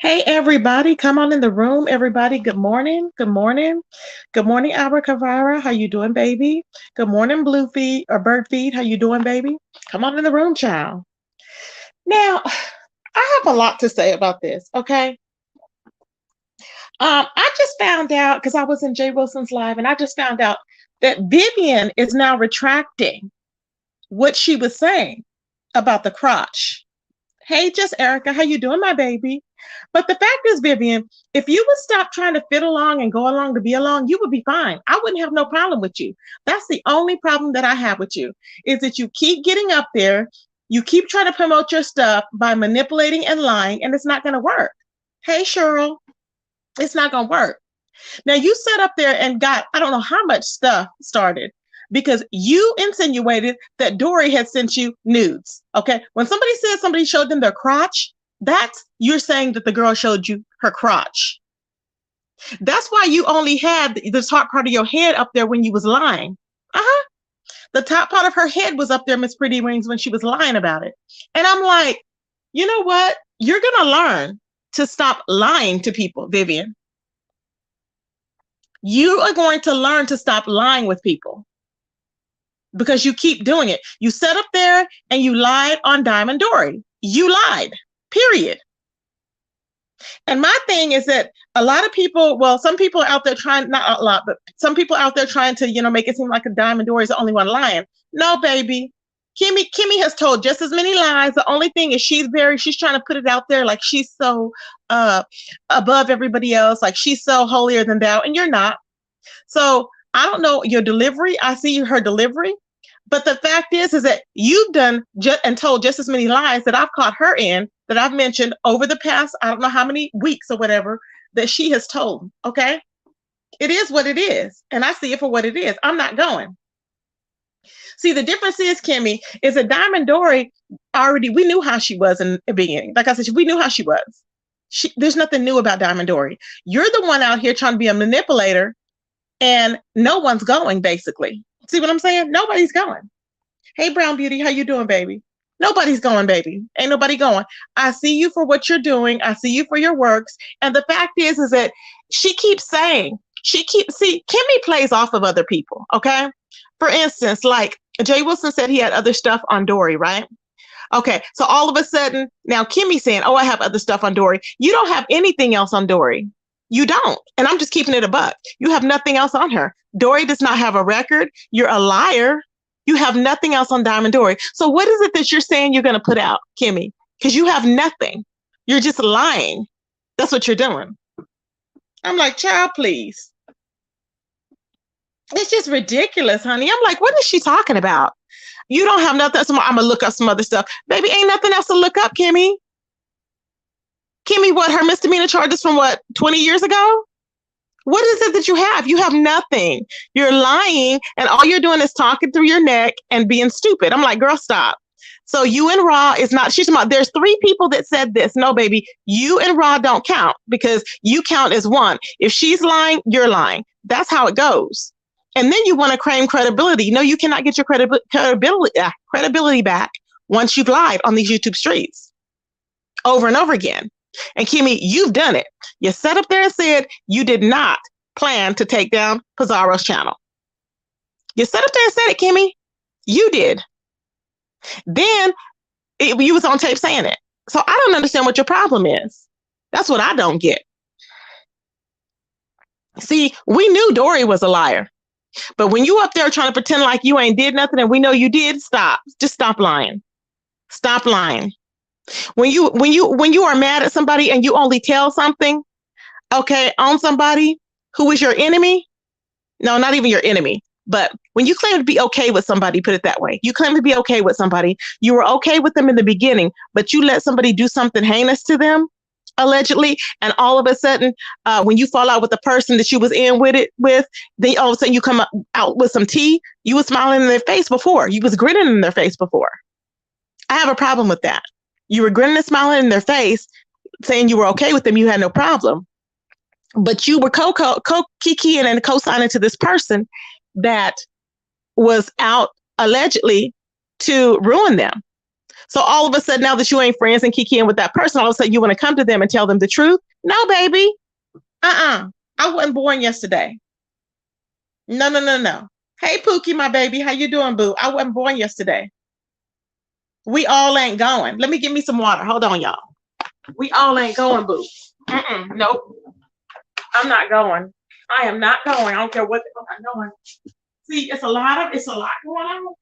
Hey everybody, come on in the room. Everybody, good morning. Good morning. Good morning, Abracavara. How you doing, baby? Good morning, Blue Feet or Bird Feet. How you doing, baby? Come on in the room, child. Now, I have a lot to say about this, okay? I just found out because I was in Jay Wilson's live and I just found out that Vivian is now retracting what she was saying about the crotch. Hey, just Erica, how you doing, my baby? But the fact is, Vivian, if you would stop trying to fit along and go along to be along, you would be fine. I wouldn't have no problem with you. That's the only problem that I have with you is that you keep getting up there, you keep trying to promote your stuff by manipulating and lying, and it's not going to work. Hey, Cheryl, it's not going to work. Now you sat up there and got, I don't know how much stuff started because you insinuated that Dory had sent you nudes. Okay. When somebody says somebody showed them their crotch, that's you're saying that the girl showed you her crotch. That's why you only had the top part of your head up there when you was lying. Uh-huh. The top part of her head was up there, Miss Pretty Wings, when she was lying about it. And I'm like, you know what? You're gonna learn to stop lying to people, Vivian. You are going to learn to stop lying with people because you keep doing it. You sat up there and you lied on Diamond Dory. You lied, period. And my thing is that a lot of people, well, some people out there trying, not a lot, but some people out there trying to, make it seem like a Diamond Dory is the only one lying. No, baby. Kimmy has told just as many lies. The only thing is she's trying to put it out there like she's so above everybody else, like she's so holier than thou, and you're not. So I don't know your delivery. I see her delivery, but the fact is that you've done and told just as many lies that I've caught her in, that I've mentioned over the past, I don't know how many weeks or whatever, that she has told. Okay, it is what it is, and I see it for what it is. I'm not going. See, the difference is, Kimmy, is that Diamond Dory we knew how she was in the beginning. Like I said, we knew how she was. There's nothing new about Diamond Dory. You're the one out here trying to be a manipulator, and no one's going, basically. See what I'm saying? Nobody's going. Hey, Brown Beauty, how you doing, baby? Nobody's going, baby. Ain't nobody going. I see you for what you're doing. I see you for your works. And the fact is that she keeps saying, Kimmy plays off of other people, okay? For instance, like Jay Wilson said he had other stuff on Dory, right? Okay, so all of a sudden, now Kimmy's saying, oh, I have other stuff on Dory. You don't have anything else on Dory. You don't. And I'm just keeping it a buck. You have nothing else on her. Dory does not have a record. You're a liar. You have nothing else on Diamond Dory. So what is it that you're saying you're going to put out, Kimmy? Because you have nothing. You're just lying. That's what you're doing. I'm like, child, please. It's just ridiculous, honey. I'm like, what is she talking about? You don't have nothing. So I'm going to look up some other stuff. Baby, ain't nothing else to look up, Kimmy. Kimmy, what, her misdemeanor charges from 20 years ago? What is it that you have? You have nothing. You're lying, and all you're doing is talking through your neck and being stupid. I'm like, girl, stop. So you and Raw is not, she's about, there's 3 people that said this. No, baby, you and Raw don't count because you count as one. If she's lying, you're lying. That's how it goes. And then you want to claim credibility. No, you cannot get your credibility back once you've lied on these YouTube streets over and over again. And Kimmy, you've done it. You sat up there and said you did not plan to take down Pizarro's channel. You sat up there and said it, Kimmy. You did. Then you was on tape saying it. So I don't understand what your problem is. That's what I don't get. See, we knew Dory was a liar. But when you up there trying to pretend like you ain't did nothing and we know you did, stop. Just stop lying. Stop lying. When you are mad at somebody and you only tell something, okay, on somebody who is your enemy, no, not even your enemy, but when you claim to be okay with somebody, put it that way, you claim to be okay with somebody, you were okay with them in the beginning, but you let somebody do something heinous to them, allegedly, and all of a sudden, when you fall out with the person that you was in with, then all of a sudden you come out with some tea. You was smiling in their face before. You was grinning in their face before. I have a problem with that. You were grinning and smiling in their face, saying you were okay with them. You had no problem. But you were kikiing and co-signing to this person that was out allegedly to ruin them. So all of a sudden, now that you ain't friends and kikiing with that person, all of a sudden you want to come to them and tell them the truth? No, baby. I wasn't born yesterday. No, no, no, no. Hey, Pookie, my baby. How you doing, boo? I wasn't born yesterday. We all ain't going. Let me give me some water. Hold on, y'all. We all ain't going, boo. Nope. I'm not going. I am not going. I don't care what I'm not going. See, it's a lot going on. A lot going on.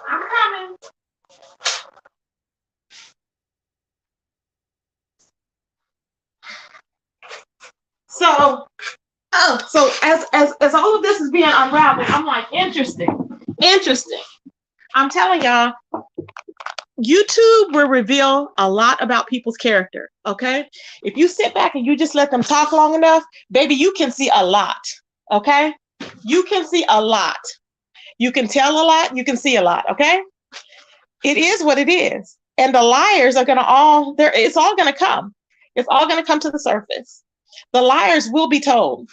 I'm coming. So, so as all of this is being unraveled, I'm like, interesting. I'm telling y'all, YouTube will reveal a lot about people's character. Okay, if you sit back and you just let them talk long enough, baby, you can see a lot. Okay, you can see a lot. You can tell a lot. You can see a lot. Okay, it is what it is, and the liars are gonna all there. It's all gonna come. It's all gonna come to the surface. The liars will be told.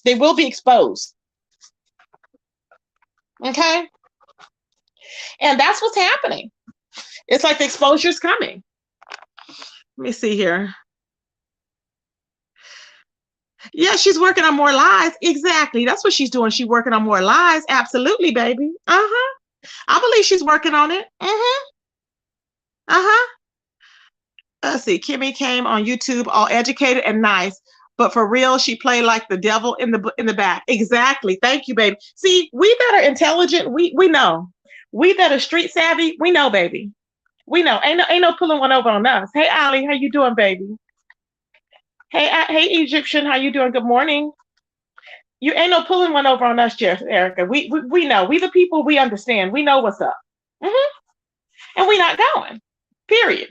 They will be exposed. Okay, and that's what's happening. It's like the exposure's coming. Let me see here. Yeah, she's working on more lies. Exactly. That's what she's doing. She's working on more lies. Absolutely, baby. Uh-huh. I believe she's working on it. Uh-huh. Uh-huh. Let's see. Kimmy came on YouTube all educated and nice, but for real, she played like the devil in the back. Exactly. Thank you, baby. See, we that are intelligent, we know. We that are street savvy, we know, baby. We know. Ain't no pulling one over on us. Hey, Ali, how you doing, baby? Hey, Egyptian, how you doing? Good morning. You ain't no pulling one over on us, Jeff, Erica. We know. We the people. We understand. We know what's up. And we not going. Period.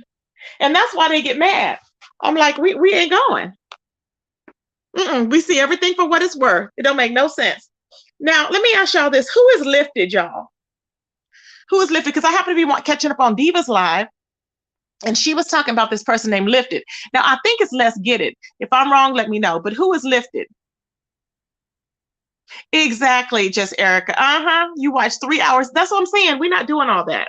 And that's why they get mad. I'm like, we ain't going. We see everything for what it's worth. It don't make no sense. Now, let me ask y'all this: who is lifted, y'all? Who is lifted? Because I happen to be catching up on Diva's live, and she was talking about this person named Lifted. Now, I think it's Let's Get It. If I'm wrong, let me know. But who is Lifted? Exactly, just Erica. You watch 3 hours. That's what I'm saying. We're not doing all that.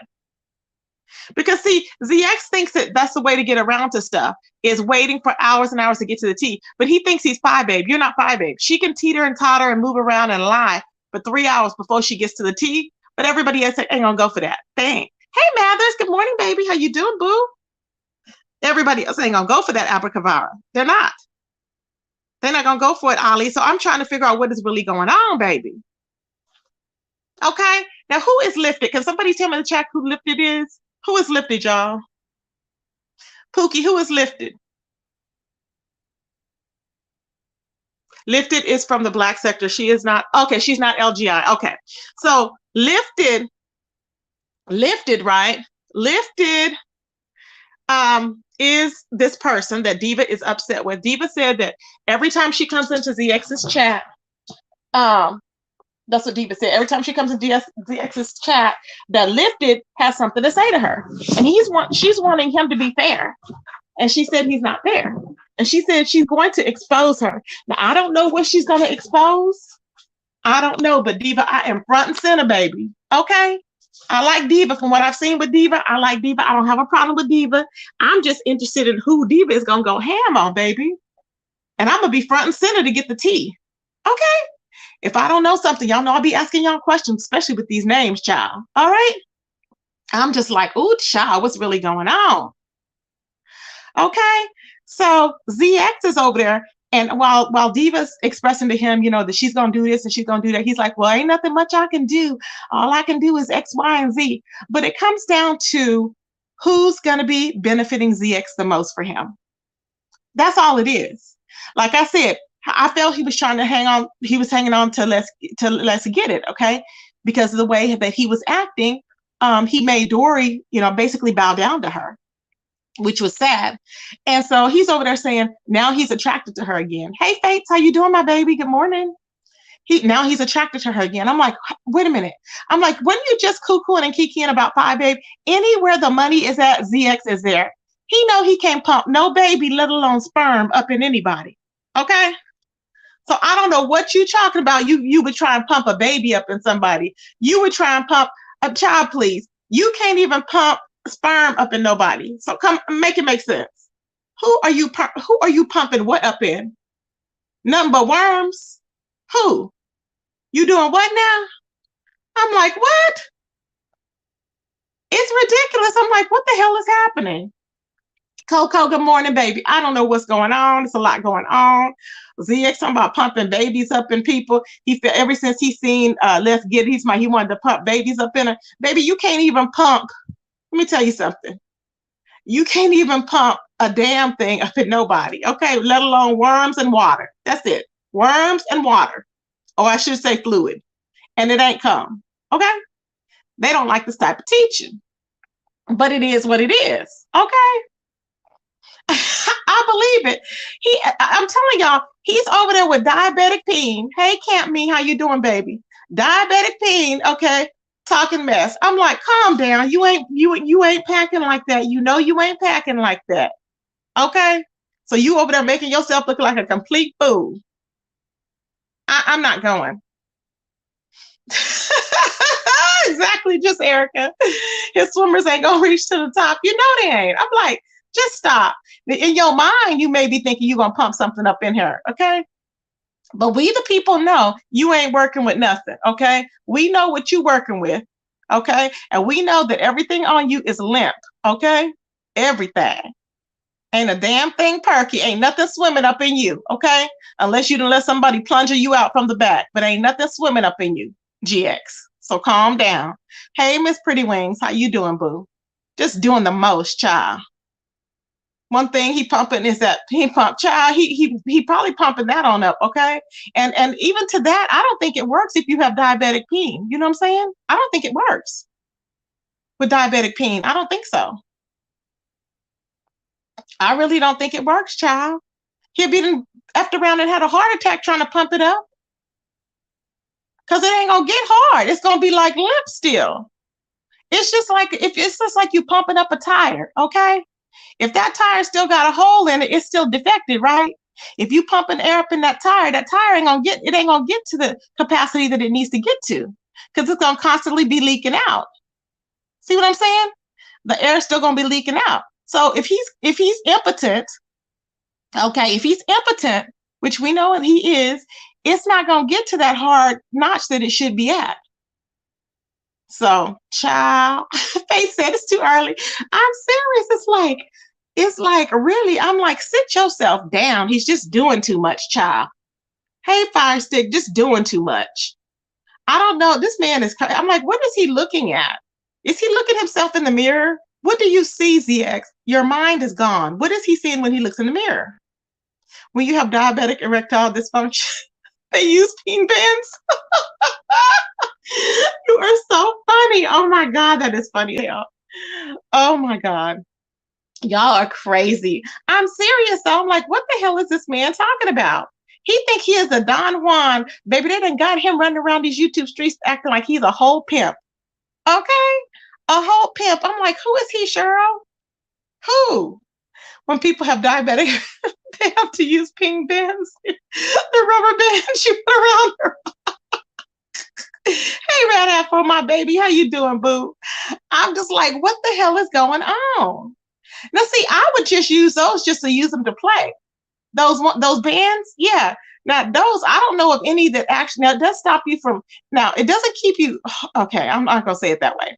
Because see, ZX thinks that that's the way to get around to stuff, is waiting for hours and hours to get to the T. But he thinks he's Phi Babe. You're not Phi Babe. She can teeter and totter and move around and lie for 3 hours before she gets to the T. But everybody else ain't gonna go for that. Dang. Hey, Mathers. Good morning, baby. How you doing, boo? Everybody else ain't gonna go for that abracadabra. They're not. They're not gonna go for it, Ali. So I'm trying to figure out what is really going on, baby. Okay. Now, who is Lifted? Can somebody tell me in the chat who Lifted is? Who is Lifted, y'all? Pookie, who is Lifted? Lifted is from the Black sector. She is not. Okay, she's not LGI. Okay. So Lifted, right? Lifted is this person that Diva is upset with. Diva said that every time she comes into ZX's chat, that's what Diva said. Every time she comes into ZX's chat, that Lifted has something to say to her, and she's wanting him to be fair, and she said he's not fair, and she said she's going to expose her. Now I don't know what she's going to expose. I don't know, but Diva, I am front and center, baby. Okay. I like Diva. From what I've seen with Diva, I like Diva. I don't have a problem with Diva. I'm just interested in who Diva is going to go ham on, baby. And I'm going to be front and center to get the tea. Okay? If I don't know something, y'all know I'll be asking y'all questions, especially with these names, child. All right? I'm just like, ooh, child, what's really going on? Okay? So ZX is over there. And while Diva's expressing to him, that she's going to do this and she's going to do that, he's like, well, ain't nothing much I can do. All I can do is X, Y, and Z. But it comes down to who's going to be benefiting ZX the most for him. That's all it is. Like I said, I felt he was trying to hang on. He was hanging on to Let's Get It, okay? Because of the way that he was acting, he made Dory, basically bow down to her. which was sad. And so he's over there saying, now he's attracted to her again. Hey, Fates, how you doing, my baby? Good morning. Now he's attracted to her again. I'm like, wait a minute. I'm like, when you just cuckooing and kikiing about pie, babe, anywhere the money is at, ZX is there. He know he can't pump no baby, let alone sperm up in anybody. Okay? So I don't know what you talking about. You would try and pump a baby up in somebody. You would try and pump a child, please. You can't even pump sperm up in nobody. So come make it make sense. Who are you pumping what up in? Nothing but worms? Who? You doing what now? I'm like, what? It's ridiculous. I'm like, what the hell is happening? Coco, good morning, baby. I don't know what's going on. There's a lot going on. ZX talking about pumping babies up in people. He feel ever since he's seen Let's Get It, he wanted to pump babies up in her. Baby, you can't even pump. Let me tell you something. You can't even pump a damn thing up in nobody, okay? Let alone worms and water. That's it. Worms and water. Or I should say fluid. And it ain't come, okay? They don't like this type of teaching. But it is what it is, okay? I believe it. I'm telling y'all, he's over there with diabetic peen. Hey, Camp Me, how you doing, baby? Diabetic peen, okay? Talking mess. I'm like, calm down. You ain't packing like that. You know you ain't packing like that. Okay? So you over there making yourself look like a complete fool. I'm not going. Exactly, just Erica. His swimmers ain't gonna reach to the top. You know they ain't. I'm like, just stop. In your mind, you may be thinking you're gonna pump something up in her, okay? But we the people know you ain't working with nothing, okay? We know what you working with, okay? And we know that everything on you is limp, okay? Everything. Ain't a damn thing perky. Ain't nothing swimming up in you, okay? Unless you done let somebody plunger you out from the back. But ain't nothing swimming up in you, GX. So calm down. Hey, Miss Pretty Wings, how you doing, boo? Just doing the most, child. One thing he pumping is that he pump, child. He probably pumping that on up, okay? And even to that, I don't think it works if you have diabetic peen. You know what I'm saying? I don't think it works with diabetic peen. I don't think so. I really don't think it works, child. He'll be effed around and had a heart attack trying to pump it up. Cause it ain't gonna get hard. It's gonna be like limp still. It's just like you pumping up a tire, okay? If that tire still got a hole in it, it's still defective, right? If you pumping air up in that tire ain't gonna get to the capacity that it needs to get to, because it's gonna constantly be leaking out. See what I'm saying? The air's still gonna be leaking out. So if he's impotent, okay, if he's impotent, which we know he is, it's not gonna get to that hard notch that it should be at. So, child, Faith said it's too early. I'm serious. It's like, really, I'm like, sit yourself down. He's just doing too much, child. Hey, Fire Stick, just doing too much. I don't know. This man is, I'm like, what is he looking at? Is he looking himself in the mirror? What do you see, ZX? Your mind is gone. What is he seeing when he looks in the mirror? When you have diabetic erectile dysfunction, they use peen bands. You are so funny. Oh my God, that is funny. Oh my God. Y'all are crazy. I'm serious though. I'm like, what the hell is this man talking about? He think he is a Don Juan. Baby, they done got him running around these YouTube streets acting like he's a whole pimp. Okay? A whole pimp. I'm like, who is he, Cheryl? Who? When people have diabetic, they have to use ping bands. The rubber bands you put around her. Hey, Red Afro, my baby. How you doing, boo? I'm just like, what the hell is going on? Now, see, I would just use those just to use them to play. Those bands, yeah. Now, those, I don't know of any that actually, now, it does stop you from, now, it doesn't keep you, okay, I'm not going to say it that way.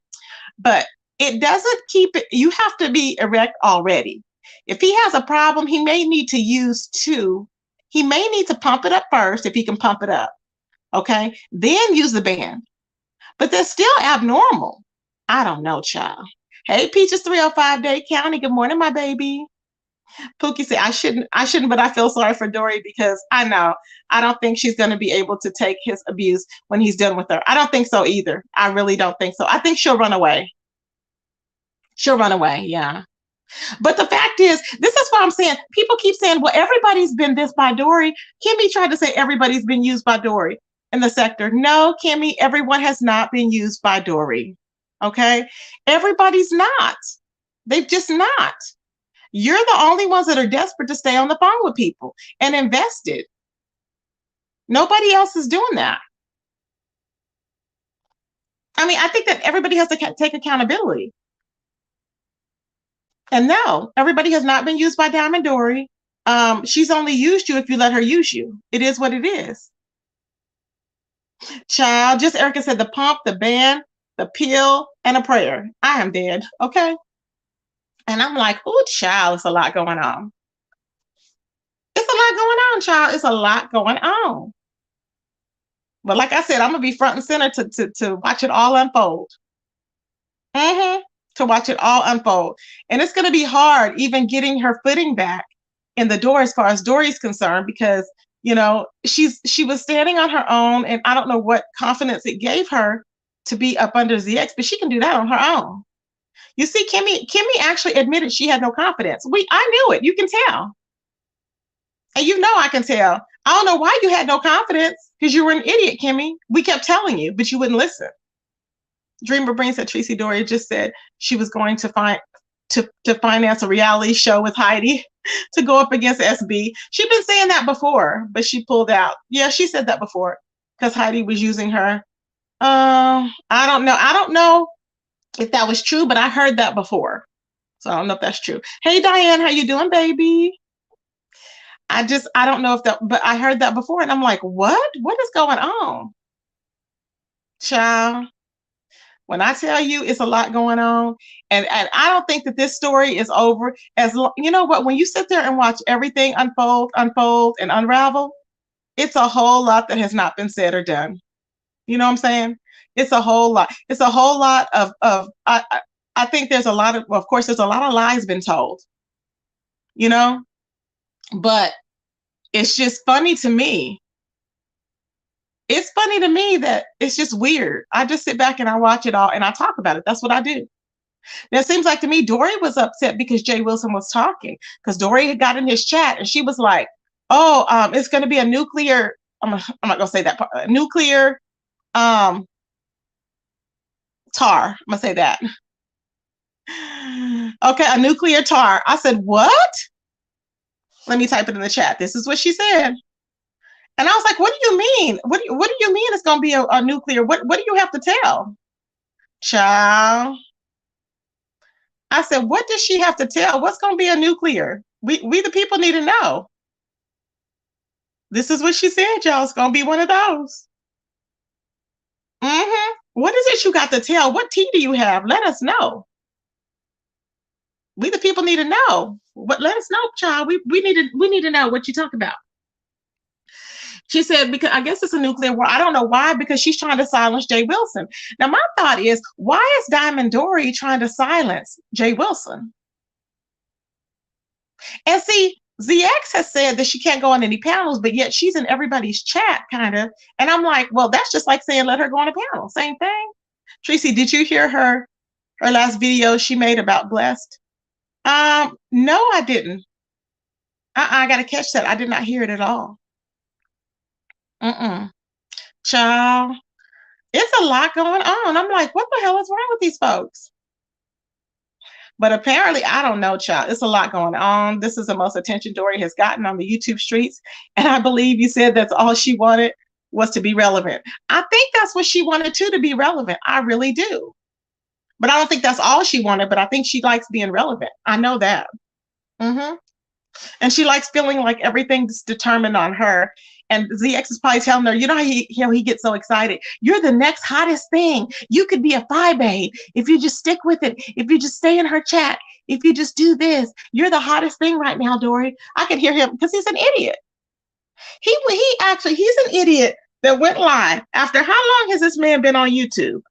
But it doesn't keep it, you have to be erect already. If he has a problem, he may need to use two. He may need to pump it up first if he can pump it up. Okay, then use the band. But they're still abnormal. I don't know, child. Hey, Peaches 305 Day County. Good morning, my baby. Pookie said, I shouldn't, but I feel sorry for Dory because I know. I don't think she's going to be able to take his abuse when he's done with her. I don't think so either. I really don't think so. I think she'll run away. She'll run away, yeah. But the fact is, this is what I'm saying. People keep saying, well, everybody's been this by Dory. Kimmy tried to say everybody's been used by Dory in the sector. No, Kimmy, everyone has not been used by Dory. Okay? Everybody's not. They've just not. You're the only ones that are desperate to stay on the phone with people and invested. Nobody else is doing that. I mean, I think that everybody has to take accountability. And no, everybody has not been used by Diamond Dory. She's only used you if you let her use you. It is what it is. Child, just Erica said the pump, the band, the pill, and a prayer. I am dead. Okay. And I'm like, oh, child, it's a lot going on. It's a lot going on, child. It's a lot going on. But like I said, I'm gonna be front and center to watch it all unfold. To watch it all unfold. And it's gonna be hard even getting her footing back in the door as far as Dory's concerned, because you know she was standing on her own, and I don't know what confidence it gave her to be up under ZX, but she can do that on her own. You see, Kimmy actually admitted she had no confidence. I knew it. You can tell. And you know I can tell. I don't know why you had no confidence, because you were an idiot, Kimmy. We kept telling you, but you wouldn't listen. Dreamer Brain said Tracy Dory just said she was going to finance a reality show with Heidi to go up against SB. She'd been saying that before, but she pulled out. Yeah, she said that before because Heidi was using her. I don't know. I don't know if that was true, but I heard that before. So I don't know if that's true. Hey, Diane, how you doing, baby? I don't know if that, but I heard that before, and I'm like, what? What is going on? Child, when I tell you it's a lot going on, and I don't think that this story is over. You know what? When you sit there and watch everything unfold, and unravel, it's a whole lot that has not been said or done. You know what I'm saying? It's a whole lot. It's a whole lot of I think there's a lot of course, there's a lot of lies been told, you know, but it's just funny to me. It's funny to me that it's just weird. I just sit back and I watch it all and I talk about it. That's what I do. Now, it seems like to me, Dory was upset because Jay Wilson was talking, because Dory had got in his chat and she was like, oh, it's going to be a nuclear, I'm not going to say that part, nuclear tar. I'm going to say that. Okay, a nuclear tar. I said, what? Let me type it in the chat. This is what she said. And I was like, what do you mean? What do you mean it's going to be a nuclear? What do you have to tell? Child. I said, what does she have to tell? What's going to be a nuclear? We the people need to know. This is what she said, y'all. It's going to be one of those. What is it you got to tell? What tea do you have? Let us know. We the people need to know. Let us know, child. We need to know what you talk about. She said, because I guess it's a nuclear war. I don't know why, because she's trying to silence Jay Wilson. Now, my thought is, why is Diamond Dory trying to silence Jay Wilson? And see, ZX has said that she can't go on any panels, but yet she's in everybody's chat, kind of. And I'm like, well, that's just like saying let her go on a panel. Same thing. Tracy, did you hear her last video she made about Blessed? No, I didn't. I got to catch that. I did not hear it at all. Child, it's a lot going on. I'm like, what the hell is wrong with these folks? But apparently, I don't know, child. It's a lot going on. This is the most attention Dory has gotten on the YouTube streets. And I believe you said that's all she wanted was to be relevant. I think that's what she wanted to be relevant. I really do. But I don't think that's all she wanted, but I think she likes being relevant. I know that. And she likes feeling like everything's determined on her. And ZX is probably telling her, you know how he gets so excited. You're the next hottest thing. You could be a babe if you just stick with it. If you just stay in her chat. If you just do this. You're the hottest thing right now, Dory. I can hear him because he's an idiot. He's an idiot that went live. After how long has this man been on YouTube?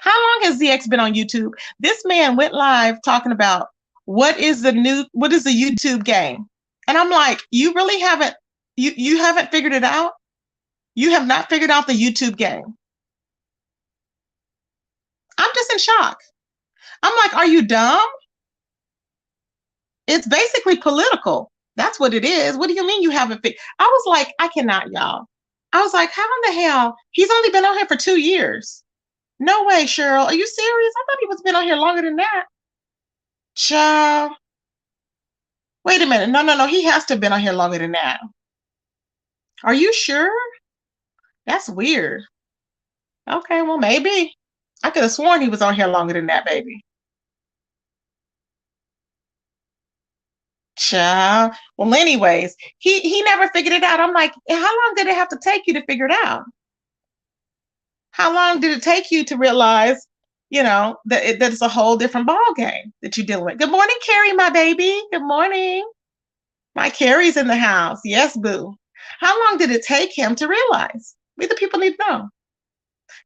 How long has ZX been on YouTube? This man went live talking about what is the YouTube game? And I'm like, you really haven't, you haven't figured it out? You have not figured out the YouTube game. I'm just in shock. I'm like, are you dumb? It's basically political. That's what it is. What do you mean you haven't fixed? I was like, I cannot, y'all. I was like, how in the hell? He's only been on here for 2 years. No way, Cheryl. Are you serious? I thought he was been on here longer than that. Child. Wait a minute. No, no, no. He has to have been on here longer than that. Are you sure? That's weird. Okay, well, maybe. I could have sworn he was on here longer than that, baby. Child. Well, anyways, he never figured it out. I'm like, how long did it have to take you to figure it out? How long did it take you to realize, that it's a whole different ball game that you're dealing with? Good morning, Carrie, my baby. Good morning. My Carrie's in the house. Yes, boo. How long did it take him to realize? We the people need to know.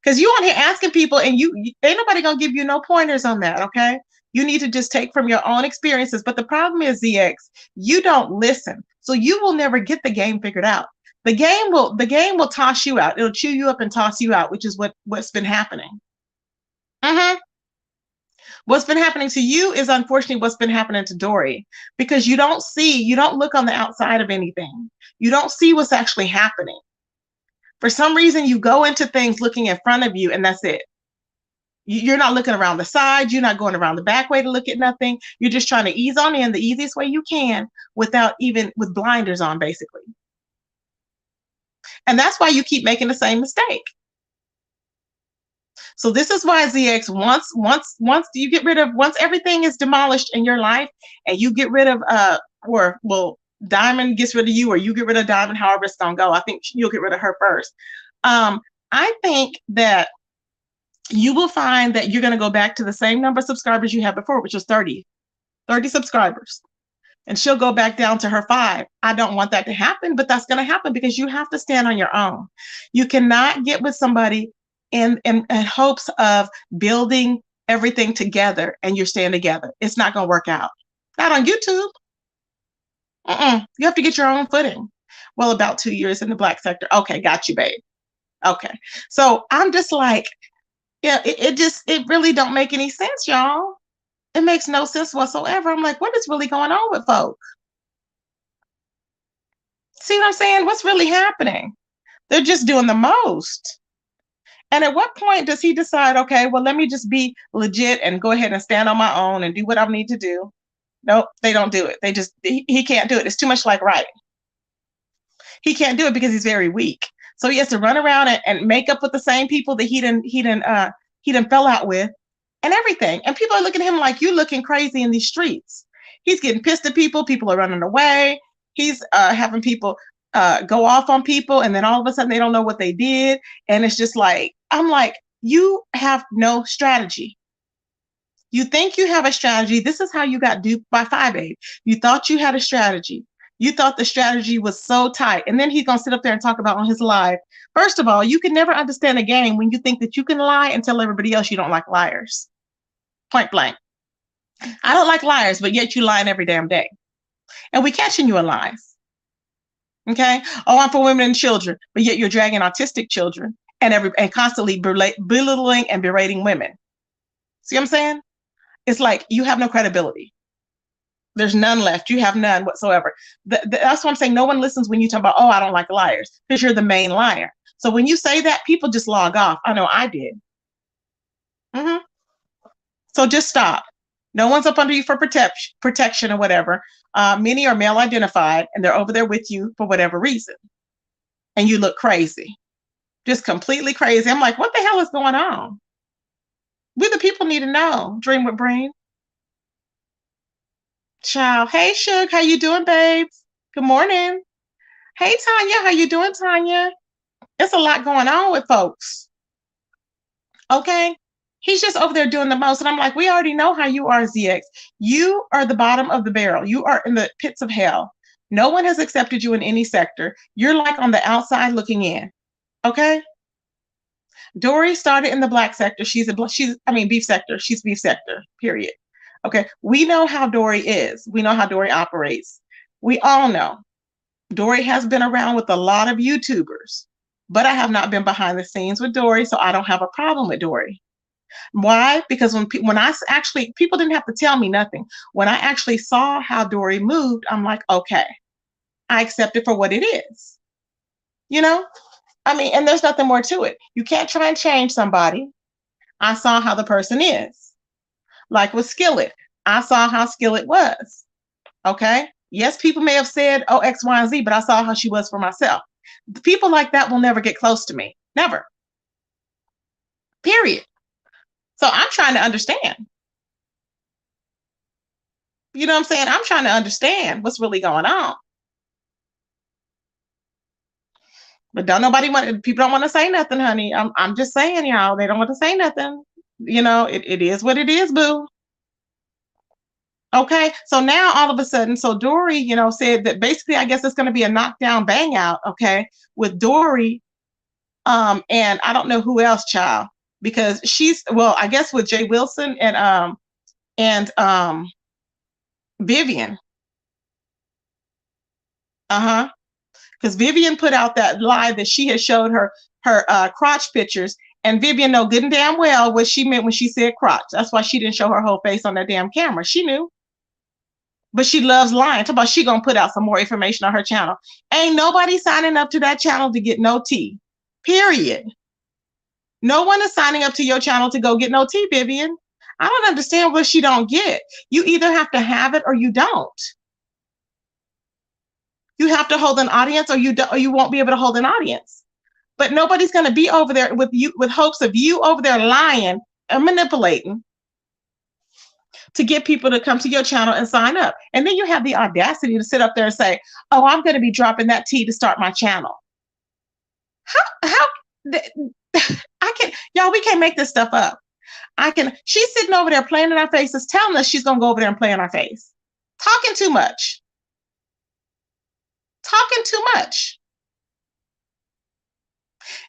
Because you on here asking people, and you ain't nobody gonna give you no pointers on that, okay? You need to just take from your own experiences. But the problem is, ZX, you don't listen. So you will never get the game figured out. The game will toss you out. It'll chew you up and toss you out, which is what's been happening. Mm-hmm. What's been happening to you is unfortunately what's been happening to Dory, because you don't look on the outside of anything. You don't see what's actually happening. For some reason, you go into things looking in front of you, and that's it. You're not looking around the side. You're not going around the back way to look at nothing. You're just trying to ease on in the easiest way you can with blinders on, basically. And that's why you keep making the same mistake. So this is why, ZX, once everything is demolished in your life, and you get rid of Diamond gets rid of you, or you get rid of Diamond, however it's gonna go. I think you'll get rid of her first. I think that you will find that you're going to go back to the same number of subscribers you had before, which was 30 subscribers. And she'll go back down to her 5. I don't want that to happen, but that's going to happen because you have to stand on your own. You cannot get with somebody in hopes of building everything together and you're staying together. It's not going to work out. Not on YouTube. You have to get your own footing. Well, about 2 years in the Black sector. Okay, got you, babe. Okay. So I'm just like, yeah, it really don't make any sense, y'all. It makes no sense whatsoever. I'm like, what is really going on with folks? See what I'm saying? What's really happening? They're just doing the most. And at what point does he decide, okay, well, let me just be legit and go ahead and stand on my own and do what I need to do? Nope, they don't do it. He can't do it. It's too much like writing. He can't do it because he's very weak. So he has to run around and make up with the same people that he didn't fell out with and everything. And people are looking at him like, you looking crazy in these streets. He's getting pissed at people. People are running away. He's having people go off on people. And then all of a sudden they don't know what they did. And it's just like, I'm like, you have no strategy. You think you have a strategy. This is how you got duped by 5'8". You thought you had a strategy. You thought the strategy was so tight. And then he's going to sit up there and talk about on his live. First of all, you can never understand a game when you think that you can lie and tell everybody else you don't like liars. Point blank. I don't like liars, but yet you lying every damn day. And we catching you in lies. Okay? Oh, I'm for women and children, but yet you're dragging autistic children and constantly belittling and berating women. See what I'm saying? It's like you have no credibility. There's none left. You have none whatsoever. That's what I'm saying. No one listens when you talk about, oh, I don't like liars, because you're the main liar. So when you say that, people just log off. I know I did. So just stop. No one's up under you for protection or whatever. Many are male identified and they're over there with you for whatever reason. And you look crazy. Just completely crazy. I'm like, what the hell is going on? We the people need to know. Dream with Brain. Ciao. Hey, Suge. How you doing, babes? Good morning. Hey, Tanya. How you doing, Tanya? It's a lot going on with folks. Okay? He's just over there doing the most. And I'm like, we already know how you are, ZX. You are the bottom of the barrel. You are in the pits of hell. No one has accepted you in any sector. You're like on the outside looking in. Okay? Dory started in the Black sector. She's beef sector. She's beef sector, period. Okay? We know how Dory is. We know how Dory operates. We all know. Dory has been around with a lot of YouTubers, but I have not been behind the scenes with Dory, so I don't have a problem with Dory. Why? Because when I actually, people didn't have to tell me nothing. When I actually saw how Dory moved, I'm like, okay, I accept it for what it is. You know? I mean, and there's nothing more to it. You can't try and change somebody. I saw how the person is. Like with Skillet, I saw how Skillet was. Okay? Yes, people may have said, oh, X, Y, and Z, but I saw how she was for myself. People like that will never get close to me. Never. Period. So I'm trying to understand. You know what I'm saying? I'm trying to understand what's really going on. But people don't want to say nothing, honey. I'm just saying, y'all, they don't want to say nothing. You know, it is what it is, boo. Okay. So now all of a sudden, so Dory, said that basically, I guess it's going to be a knockdown bang out, okay, with Dory. And I don't know who else, child, because I guess with Jay Wilson and Vivian. Uh-huh. Because Vivian put out that live that she had showed her crotch pictures, and Vivian know good and damn well what she meant when she said crotch. That's why she didn't show her whole face on that damn camera. She knew. But she loves lying. Talk about she gonna put out some more information on her channel. Ain't nobody signing up to that channel to get no tea. Period. No one is signing up to your channel to go get no tea, Vivian. I don't understand what she don't get. You either have to have it or you don't. You have to hold an audience, or you won't be able to hold an audience. But nobody's going to be over there with you with hopes of you over there lying and manipulating to get people to come to your channel and sign up. And then you have the audacity to sit up there and say, "Oh, I'm going to be dropping that tea to start my channel." How I can y'all, we can't make this stuff up. She's sitting over there playing in our faces, telling us she's going to go over there and play in our face. Talking too much. Talking too much.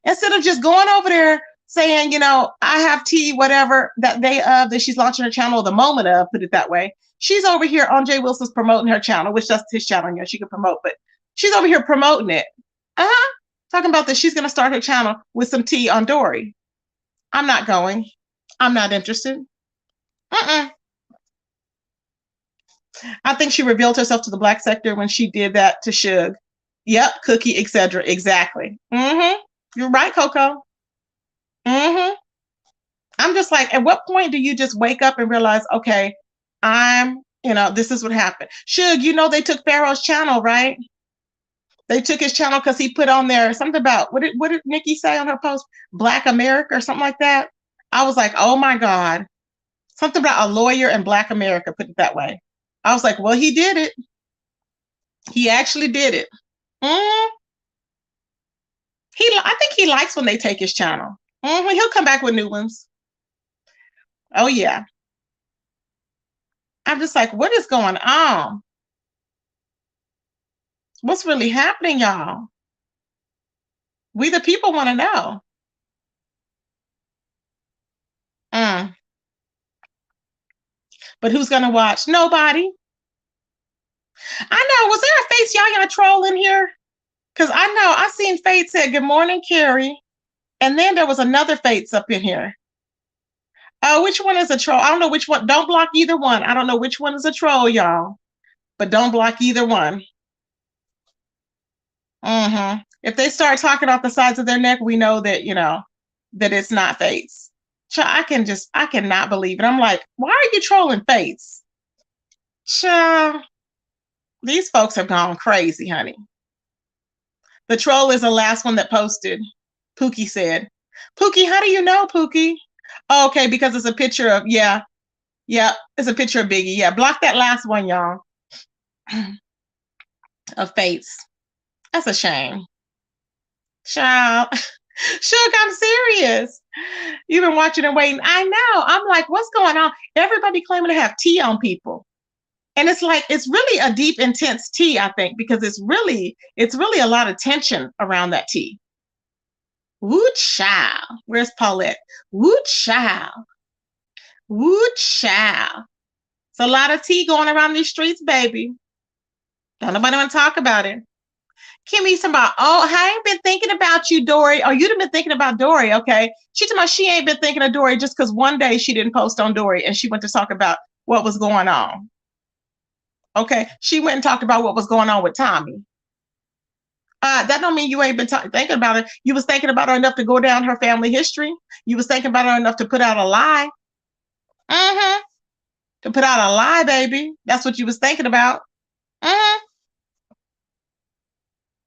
Instead of just going over there saying, I have tea, whatever, that she's launching her channel, the moment of, put it that way. She's over here on Jay Wilson's promoting her channel, which that's his channel, she can promote, but she's over here promoting it. Talking about that she's going to start her channel with some tea on Dory. I'm not going. I'm not interested. I think she revealed herself to the Black sector when she did that to Suge. Yep, Cookie, etc. Exactly. You're right, Coco. I'm just like, at what point do you just wake up and realize, okay, this is what happened? Suge, they took Pharaoh's channel, right? They took his channel because he put on there something about, what did Nikki say on her post? Black America or something like that. I was like, oh my God. Something about a lawyer in Black America, put it that way. I was like, well, he did it. He actually did it. I think he likes when they take his channel. He'll come back with new ones. Oh yeah. I'm just like, what is going on? What's really happening, y'all? We the people want to know. But who's gonna watch? Nobody. I know. Was there a face y'all troll in here? Because I know I seen Faith said good morning, Carrie, and then there was another Faith up in here. Oh, which one is a troll? I don't know which one. Don't block either one. I don't know which one is a troll, y'all. But don't block either one. If they start talking off the sides of their neck, we know that, that it's not Faith's. I cannot believe it. I'm like, why are you trolling Faith's? These folks have gone crazy, honey. The troll is the last one that posted. Pookie said. Pookie, how do you know, Pookie? Oh, okay, because it's a picture of, yeah, it's a picture of Biggie. Yeah, block that last one, y'all. Of Faith's. That's a shame. Child. Suge, I'm serious. You've been watching and waiting. I know. I'm like, what's going on? Everybody claiming to have tea on people. And it's like, it's really a deep, intense tea, I think, because it's really a lot of tension around that tea. Woo child. Where's Paulette? Woo child. Woo child. It's a lot of tea going around these streets, baby. Don't nobody want to talk about it. Kimmy talking about, oh, I ain't been thinking about you, Dory. Oh, you'd have been thinking about Dory, okay? She talking about she ain't been thinking of Dory just because one day she didn't post on Dory and she went to talk about what was going on. Okay, she went and talked about what was going on with Tommy. That don't mean you ain't been thinking about it. You was thinking about her enough to go down her family history. You was thinking about her enough to put out a lie. Mm-hmm. To put out a lie, baby. That's what you was thinking about. Mm-hmm.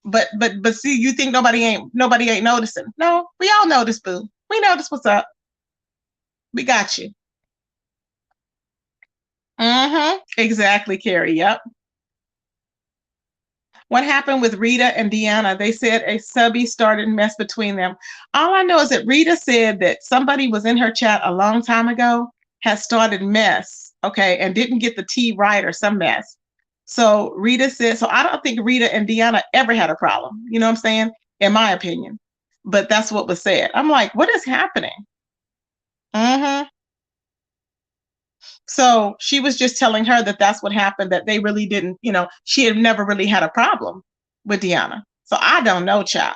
But see, you think nobody ain't noticing. No, we all notice, boo. We notice what's up. We got you. Mm-hmm. Exactly, Carrie. Yep. What happened with Rita and Deanna? They said a subby started mess between them. All I know is that Rita said that somebody was in her chat a long time ago, has started mess, okay, and didn't get the T right or some mess. So Rita said, so I don't think Rita and Deanna ever had a problem. You know what I'm saying? In my opinion. But that's what was said. I'm like, what is happening? Mm-hmm. So she was just telling her that that's what happened, that they really didn't, she had never really had a problem with Deanna. So I don't know, child.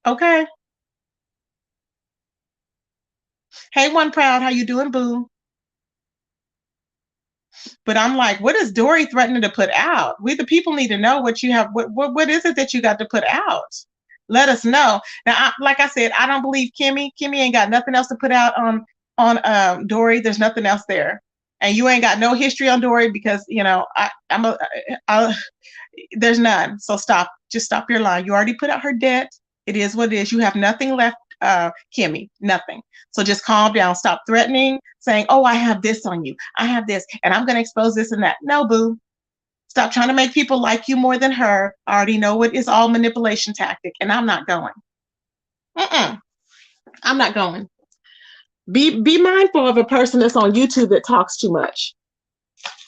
Okay. Hey, One Proud, how you doing, boo? But I'm like, what is Dory threatening to put out? We the people need to know what you have. What is it that you got to put out? Let us know. Now, like I said, I don't believe Kimmy. Kimmy ain't got nothing else to put out on Dory. There's nothing else there, and you ain't got no history on Dory because there's none. So stop. Just stop your line. You already put out her debt. It is what it is. You have nothing left, Kimmy. Nothing. So just calm down. Stop threatening, saying, oh, I have this on you. I have this, and I'm going to expose this and that. No, boo. Stop trying to make people like you more than her. I already know it is all manipulation tactic, and I'm not going. I'm not going. Be mindful of a person that's on YouTube that talks too much.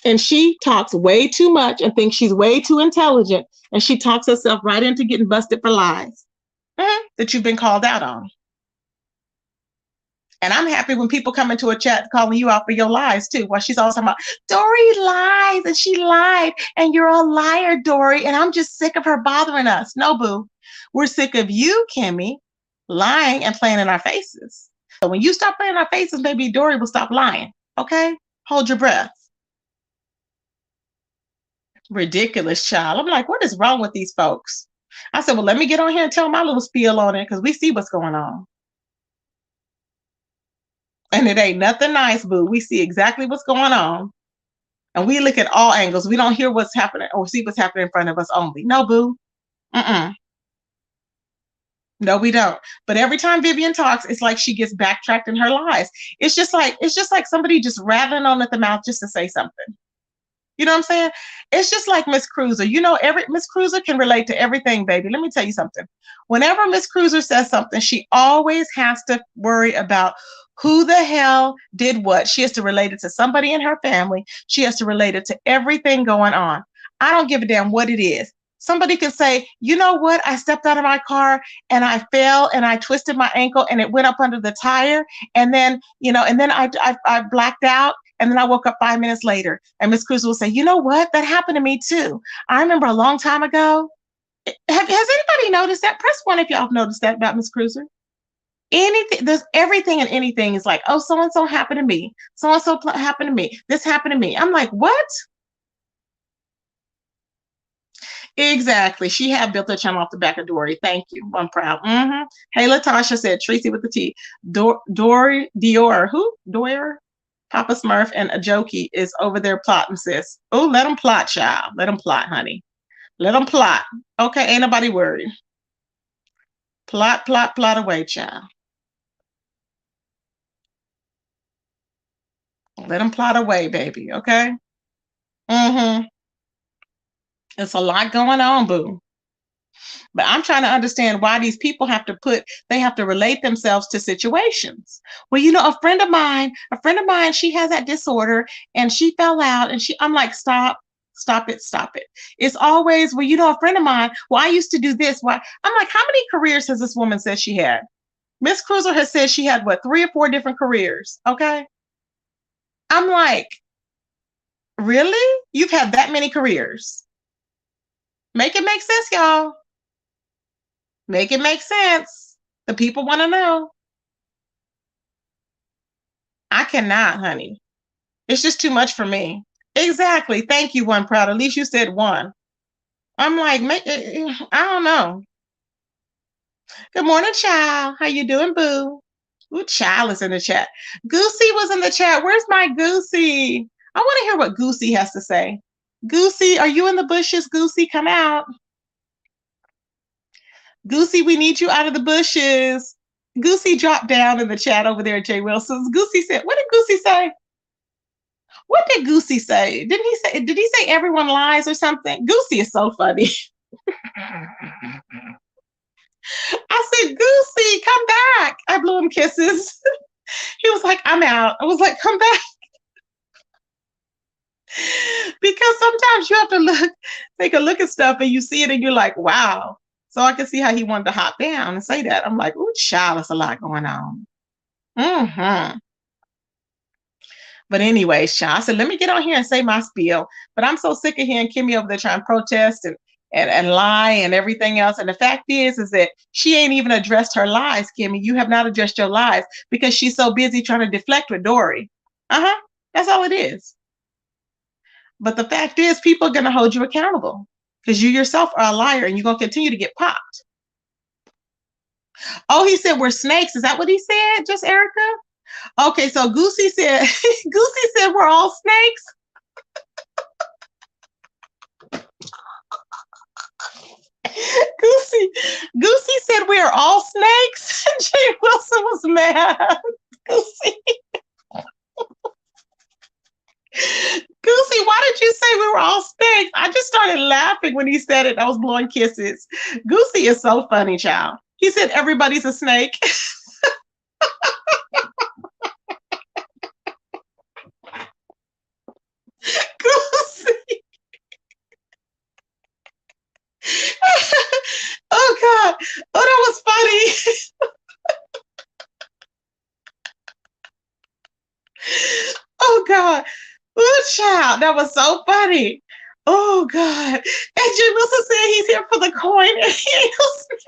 And she talks way too much and thinks she's way too intelligent, and she talks herself right into getting busted for lies that you've been called out on. And I'm happy when people come into a chat calling you out for your lies too. While she's always talking about Dory lies and she lied and you're a liar, Dory. And I'm just sick of her bothering us. No, boo. We're sick of you, Kimmy, lying and playing in our faces. So when you stop playing in our faces, maybe Dory will stop lying. Okay? Hold your breath. Ridiculous, child. I'm like, what is wrong with these folks? I said, well, let me get on here and tell my little spiel on it because we see what's going on. And it ain't nothing nice, boo. We see exactly what's going on. And we look at all angles. We don't hear what's happening or see what's happening in front of us only. No, boo. No, we don't. But every time Vivian talks, it's like she gets backtracked in her lies. It's just like somebody just rattling on at the mouth just to say something. You know what I'm saying? It's just like Miss Cruiser. Every Miss Cruiser can relate to everything, baby. Let me tell you something. Whenever Miss Cruiser says something, she always has to worry about who the hell did what. She has to relate it to somebody in her family. She has to relate it to everything going on. I don't give a damn what it is. Somebody could say, you know what? I stepped out of my car and I fell and I twisted my ankle and it went up under the tire. And then, I blacked out. And then I woke up 5 minutes later and Miss Cruiser will say, you know what? That happened to me too. I remember a long time ago. Has anybody noticed that? Press 1 if y'all have noticed that about Miss Cruiser. Anything, there's everything and anything is like, oh, so-and-so happened to me. So-and-so happened to me. This happened to me. I'm like, what? Exactly. She had built her channel off the back of Dory. Thank you. I'm proud. Hey, Latasha said, Tracy with the T. Dior. Who? Doyer? Papa Smurf and a jokey is over there plotting, sis. Oh, let them plot, child. Let them plot, honey. Let them plot. Okay, ain't nobody worried. Plot, plot, plot away, child. Let them plot away, baby. Okay? It's a lot going on, boo. But I'm trying to understand why these people have to relate themselves to situations. Well, a friend of mine, she has that disorder and she fell out and I'm like, stop it. It's always, well, a friend of mine, well, I used to do this. Why? I'm like, how many careers has this woman said she had? Miss Cruiser has said she had 3 or 4 different careers. Okay. I'm like, really? You've had that many careers? Make it make sense, y'all. Make it make sense. The people want to know. I cannot, honey. It's just too much for me. Exactly. Thank you, One Proud. At least you said one. I'm like, I don't know. Good morning, child. How you doing, boo? Ooh, child is in the chat. Goosey was in the chat. Where's my Goosey? I want to hear what Goosey has to say. Goosey, are you in the bushes? Goosey, come out. Goosey, we need you out of the bushes. Goosey dropped down in the chat over there at Jay Wilson's. Goosey said, what did Goosey say? What did Goosey say? Did he say everyone lies or something? Goosey is so funny. I said, Goosey, come back. I blew him kisses. He was like, I'm out. I was like, come back. Because sometimes you have to take a look at stuff and you see it and you're like, wow. So I can see how he wanted to hop down and say that. I'm like, ooh, child, there's a lot going on. Mm-hmm. But anyways, child, I said, let me get on here and say my spiel. But I'm so sick of hearing Kimmy over there trying to protest and lie and everything else. And the fact is that she ain't even addressed her lies, Kimmy. You have not addressed your lies because she's so busy trying to deflect with Dory. That's all it is. But the fact is, people are going to hold you accountable because you yourself are a liar and you're going to continue to get popped. Oh, he said we're snakes. Is that what he said, just Erica? Okay, so Goosey said we're all snakes. Goosey said we are all snakes. Jay Wilson was mad. Goosey, why did you say we were all snakes? I just started laughing when he said it. I was blowing kisses. Goosey is so funny, child. He said everybody's a snake. Goosey. Oh God. Oh, that was funny. Oh God. Oh child, that was so funny. Oh God. And Jay Wilson said he's here for the coin and he ain't no snake.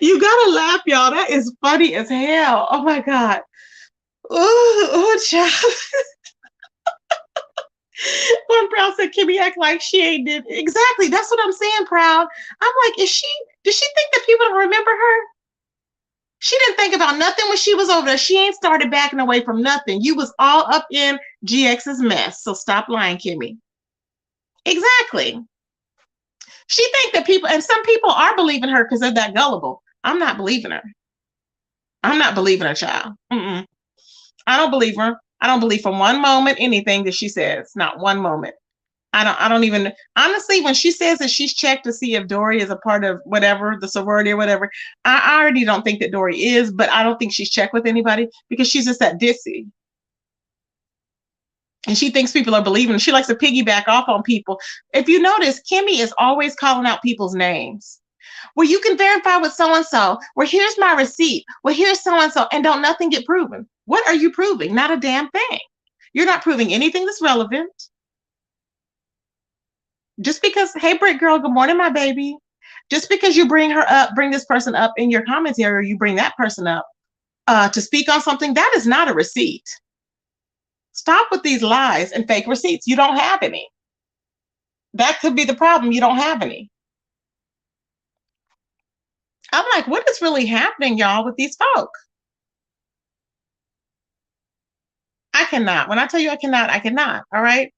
You gotta laugh, y'all. That is funny as hell. Oh my God. Oh, child. One Proud said Kimmy act like she ain't did exactly. That's what I'm saying, Proud. I'm like, did she think that people don't remember her? She didn't think about nothing when she was over there. She ain't started backing away from nothing. You was all up in GX's mess. So stop lying, Kimmy. Exactly. She think that people, and some people are believing her because they're that gullible. I'm not believing her. I'm not believing her, child. I don't believe her. I don't believe for one moment anything that she says. Not one moment. I don't even, honestly, when she says that she's checked to see if Dory is a part of whatever, the sorority or whatever, I already don't think that Dory is, but I don't think she's checked with anybody because she's just that ditzy. And she thinks people are believing. She likes to piggyback off on people. If you notice, Kimmy is always calling out people's names. Well, you can verify with so-and-so. Well, here's my receipt. Well, here's so-and-so. And don't nothing get proven. What are you proving? Not a damn thing. You're not proving anything that's relevant. Just because, hey, Brick Girl, good morning, my baby. Just because you bring this person up in your commentary, or you bring that person up to speak on something, that is not a receipt. Stop with these lies and fake receipts. You don't have any. That could be the problem. You don't have any. I'm like, what is really happening, y'all, with these folk? I cannot. When I tell you I cannot, I cannot. All right.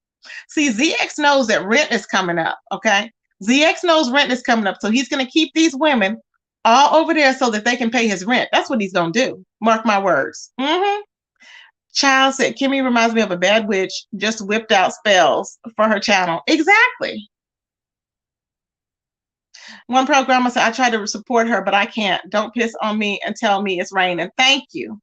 See, ZX knows that rent is coming up. Okay. ZX knows rent is coming up. So he's going to keep these women all over there so that they can pay his rent. That's what he's going to do. Mark my words. Child said, Kimmy reminds me of a bad witch, just whipped out spells for her channel. Exactly. One programmer said, I try to support her, but I can't. Don't piss on me and tell me it's raining. Thank you.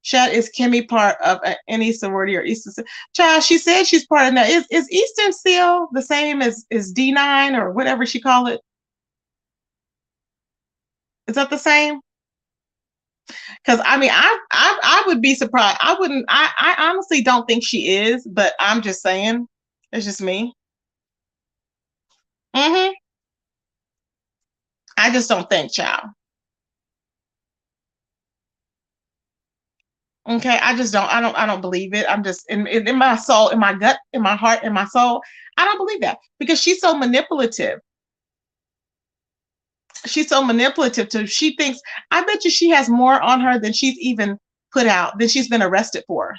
Chat, is Kimmy part of any sorority or Eastern? Child, she said she's part of that. Is Eastern still the same as D9 or whatever she call it? Is that the same? Because I mean, I would be surprised. I wouldn't. I honestly don't think she is, but I'm just saying. It's just me. Hmm. I just don't think, child. Okay, I just don't. I don't believe it. I'm just in my soul, in my gut, in my heart, in my soul. I don't believe that because she's so manipulative. She's so manipulative. To she thinks. I bet you she has more on her than she's even put out than she's been arrested for.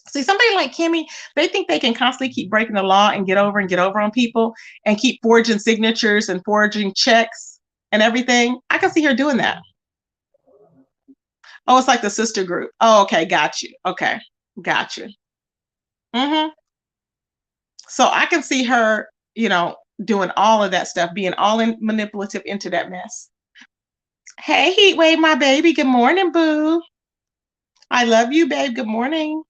See, somebody like Kimmy, they think they can constantly keep breaking the law and get over on people and keep forging signatures and forging checks and everything. I can see her doing that. Oh, it's like the sister group. Oh, okay, got you. Okay, got you. Hmm. So I can see her, doing all of that stuff, being all in manipulative into that mess. Hey, Heatwave, my baby. Good morning, boo. I love you, babe. Good morning.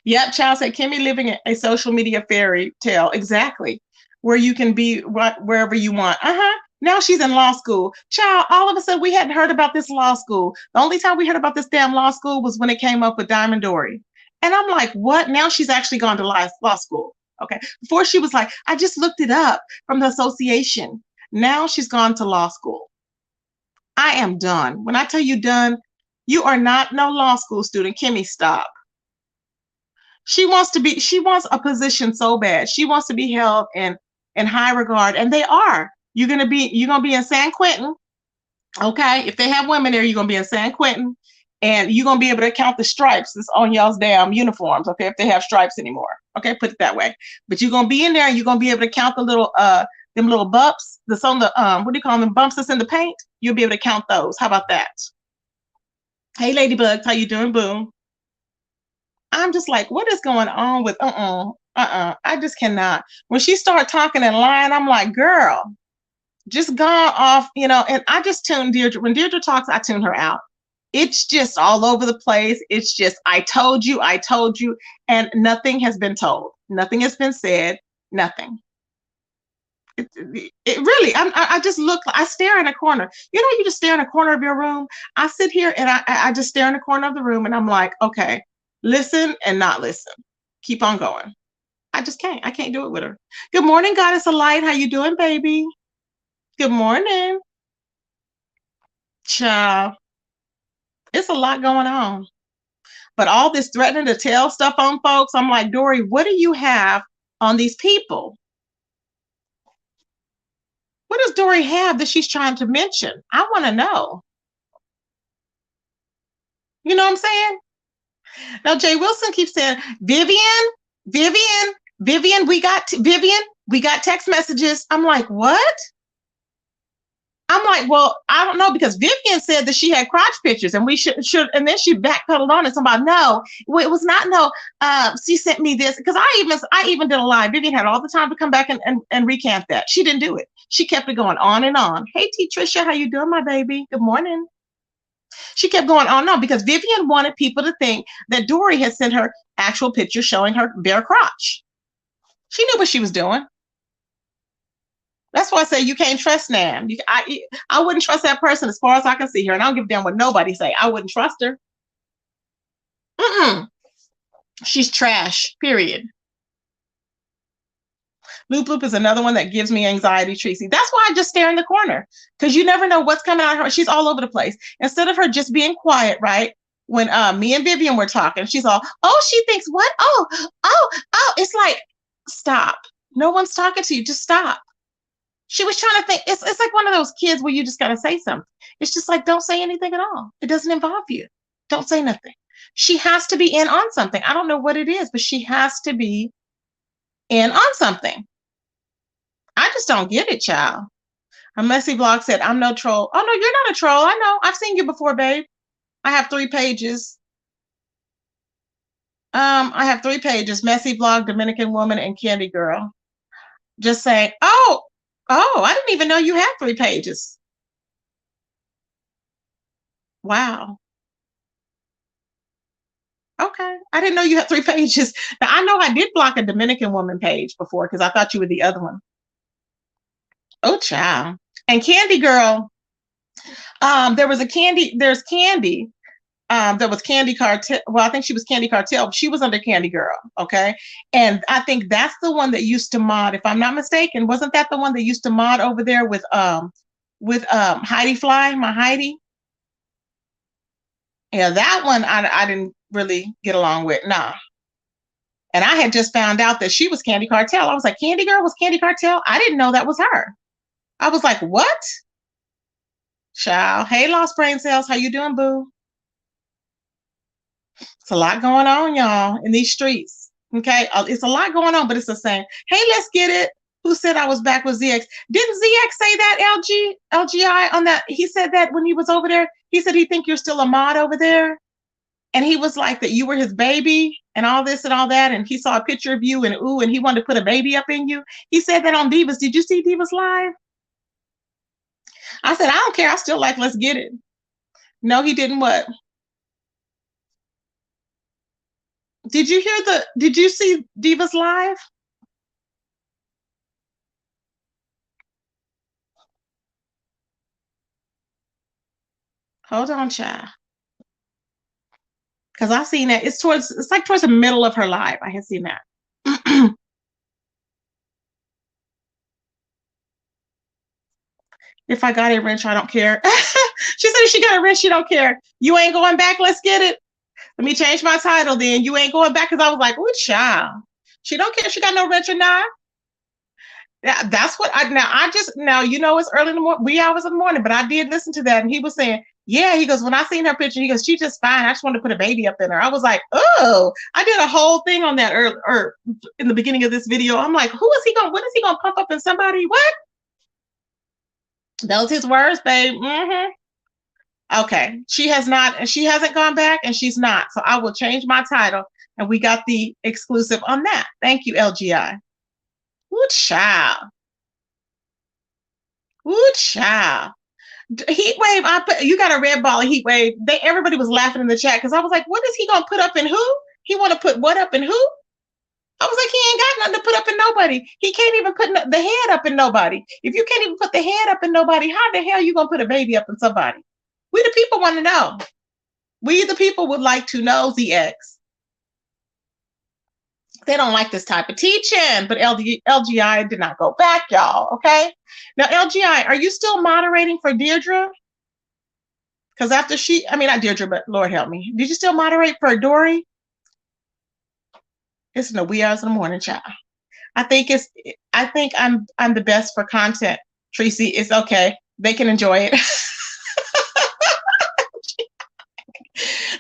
Yep, child said Kimmy living a social media fairy tale. Exactly. Where you can be wherever you want. Uh-huh. Now she's in law school. Child, all of a sudden we hadn't heard about this law school. The only time we heard about this damn law school was when it came up with Diamond Dory. And I'm like, what? Now she's actually gone to law school. Okay. Before she was like, I just looked it up from the association. Now she's gone to law school. I am done. When I tell you done, you are not no law school student. Kimmy, stop. She wants a position so bad. She wants to be held in high regard, and they are. You're gonna be in San Quentin, okay? If they have women there, you're gonna be in San Quentin, and you're gonna be able to count the stripes that's on y'all's damn uniforms, okay? If they have stripes anymore. Okay, put it that way. But you're gonna be in there and you're gonna be able to count the little them little bumps that's on the what do you call them, bumps that's in the paint? You'll be able to count those. How about that? Hey ladybugs, how you doing, boom? I'm just like, what is going on with I just cannot. When she started talking and lying, I'm like, girl, just gone off, and I just tune Deirdre. When Deirdre talks, I tune her out. It's just all over the place. It's just, I told you, and nothing has been told. Nothing has been said. Nothing. It really, I just look, I stare in a corner. You just stare in a corner of your room. I sit here and I just stare in the corner of the room and I'm like, okay, listen and not listen. Keep on going. I just can't. I can't do it with her. Good morning, Goddess of Light. How you doing, baby? Good morning. Child, it's a lot going on. But all this threatening to tell stuff on folks, I'm like, Dory, what do you have on these people? What does Dory have that she's trying to mention? I want to know. You know what I'm saying? Now, Jay Wilson keeps saying, Vivian, Vivian, Vivian, we got text messages. I'm like, what? I'm like, well, I don't know because Vivian said that she had crotch pictures and we should, and then she backpedaled on it. Somebody, no, it was not, no, she sent me this because I even did a live. Vivian had all the time to come back and recant that. She didn't do it. She kept it going on and on. Hey, T. Trisha, how you doing, my baby? Good morning. She kept going on and on because Vivian wanted people to think that Dory had sent her actual picture showing her bare crotch. She knew what she was doing. That's why I say you can't trust Nam. I wouldn't trust that person as far as I can see her, and I don't give a damn what nobody say. I wouldn't trust her. Mm-mm. She's trash. Period. Loop Loop is another one that gives me anxiety, Tracy. That's why I just stare in the corner because you never know what's coming out of her. She's all over the place. Instead of her just being quiet, right? When me and Vivian were talking, she's all, oh, she thinks what? Oh. It's like, stop. No one's talking to you. Just stop. She was trying to think. It's like one of those kids where you just got to say something. It's just like, don't say anything at all. It doesn't involve you. Don't say nothing. She has to be in on something. I don't know what it is, but she has to be in on something. I just don't get it, child. A messy blog said, I'm no troll. Oh, no, you're not a troll. I know. I've seen you before, babe. I have 3 pages. I have 3 pages. Messy blog, Dominican woman, and Candy Girl. Just saying, oh, I didn't even know you had 3 pages. Wow. Okay. I didn't know you had 3 pages. Now, I know I did block a Dominican woman page before because I thought you were the other one. Oh, child. And Candy Girl, There was a Candy. There's Candy. There was Candy Cartel. Well, I think she was Candy Cartel. She was under Candy Girl. Okay, and I think that's the one that used to mod. If I'm not mistaken, wasn't that the one that used to mod over there with Heidi Fly, my Heidi? Yeah, that one I didn't really get along with. Nah. And I had just found out that she was Candy Cartel. I was like, Candy Girl was Candy Cartel? I didn't know that was her. I was like, what? Child. Hey, Lost Brain Cells. How you doing, boo? It's a lot going on, y'all, in these streets. Okay. It's a lot going on, but it's the same. Hey, let's get it. Who said I was back with ZX? Didn't ZX say that, LGI, on that? He said that when he was over there. He said he think you're still a mod over there. And he was like that you were his baby and all this and all that. And he saw a picture of you and ooh, and he wanted to put a baby up in you. He said that on Divas. Did you see Divas Live? I said, I don't care. I still like, let's get it. No, he didn't. What? Did you see Divas Live? Hold on, child. Because I seen that. It's like towards the middle of her live. I had seen that. If I got a wrench, I don't care. She said if she got a wrench, she don't care. You ain't going back. Let's get it. Let me change my title then. You ain't going back because I was like, oh, child. She don't care if she got no wrench or not. Yeah, that's what now you know it's early in the morning, wee hours in the morning, but I did listen to that and he was saying, yeah, he goes, when I seen her picture, he goes, she's just fine. I just wanted to put a baby up in her. I was like, oh, I did a whole thing on that or in the beginning of this video. I'm like, what is he gonna pump up in somebody? What? Those his words, babe. Mm-hmm. Okay. She hasn't gone back and she's not. So I will change my title. And we got the exclusive on that. Thank you, LGI. Good child. Good child. Heat wave. You got a red ball of heat wave. Everybody was laughing in the chat because I was like, what is he gonna put up in who? He want to put what up in who? I was like, he ain't got nothing to put up in nobody. He can't even put the head up in nobody. If you can't even put the head up in nobody, how the hell you gonna put a baby up in somebody? We the people want to know. We the people would like to know, ZX. They don't like this type of teaching, but LGI did not go back, y'all. Okay. Now, LGI, are you still moderating for Deirdre? Because after not Deirdre, but Lord help me. Did you still moderate for Dory? It's in the wee hours in the morning, child. I think I'm the best for content. Tracy, it's okay. They can enjoy it.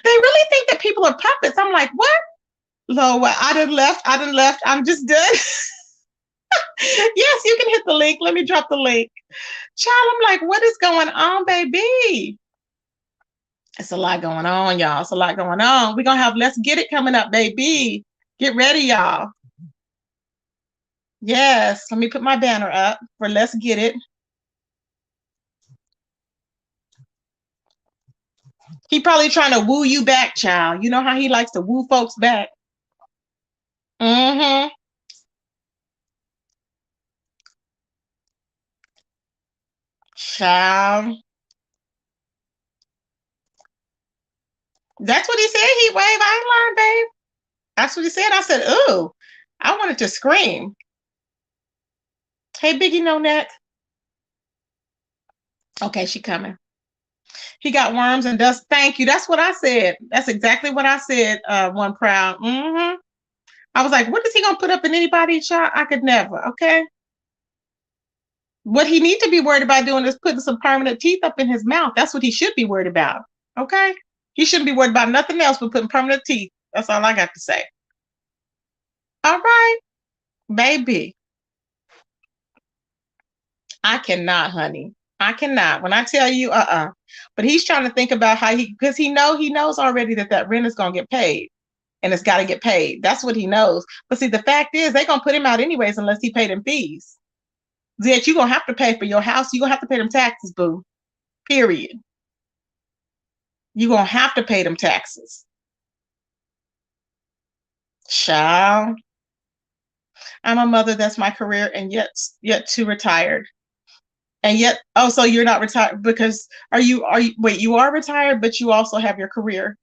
They really think that people are puppets. I'm like, what? Lo, I done left. I'm just done. Yes, you can hit the link. Let me drop the link. Child, I'm like, what is going on, baby? It's a lot going on, y'all. It's a lot going on. We're going to have Let's Get It coming up, baby. Get ready, y'all. Yes, let me put my banner up for Let's Get It. He probably trying to woo you back, child. You know how he likes to woo folks back. Mm-hmm. Child. That's what he said, Heat Wave. I ain't lying, babe. That's what he said. I said, ooh, I wanted to scream. Hey, Biggie No Neck. Okay, she coming. He got worms and dust. Thank you. That's what I said. That's exactly what I said, One Proud. Mm-hmm. I was like, what is he going to put up in anybody's shot? I could never, okay? What he needs to be worried about doing is putting some permanent teeth up in his mouth. That's what he should be worried about, okay? He shouldn't be worried about nothing else but putting permanent teeth. That's all I got to say. All right, baby. I cannot, honey. I cannot. When I tell you, But he's trying to think about how because he knows already that rent is going to get paid. And it's got to get paid. That's what he knows. But see, the fact is, they're going to put him out anyways unless he paid them fees. Zed, you're going to have to pay for your house. You're going to have to pay them taxes, boo. Period. You're going to have to pay them taxes. Child. I'm a mother. That's my career. And yet too retired. And yet, oh, so you're not retired because wait, you are retired, but you also have your career,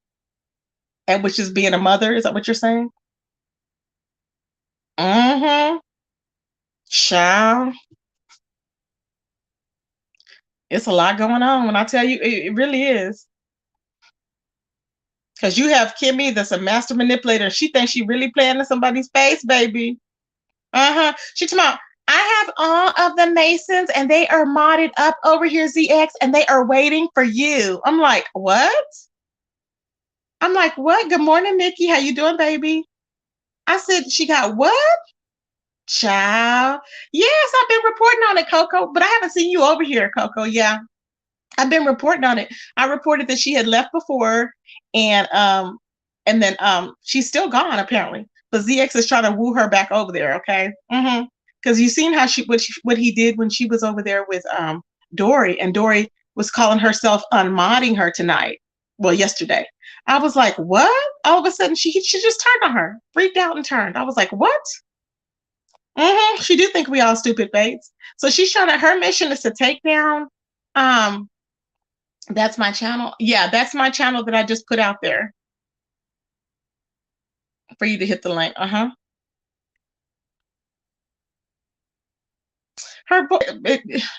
and which is being a mother. Is that what you're saying? Mm-hmm. Child, it's a lot going on. When I tell you, it really is. Because you have Kimmy that's a master manipulator. She thinks she really playing in somebody's face, baby. Uh-huh. She talking about, I have all of the Masons and they are modded up over here, ZX, and they are waiting for you. I'm like, what? I'm like, what? Good morning, Nikki. How you doing, baby? I said, she got what? Child. Yes, I've been reporting on it, Coco, but I haven't seen you over here, Coco. Yeah. I've been reporting on it. I reported that she had left before, and then she's still gone apparently. But ZX is trying to woo her back over there. Okay, because you seen how what he did when she was over there with Dory, and Dory was calling herself unmodding her tonight. Well, yesterday. I was like, what? All of a sudden, she just turned on her, freaked out and turned. I was like, what? She do think we all stupid babes. So she's trying to. Her mission is to take down. That's my channel. Yeah, that's my channel that I just put out there for you to hit the link.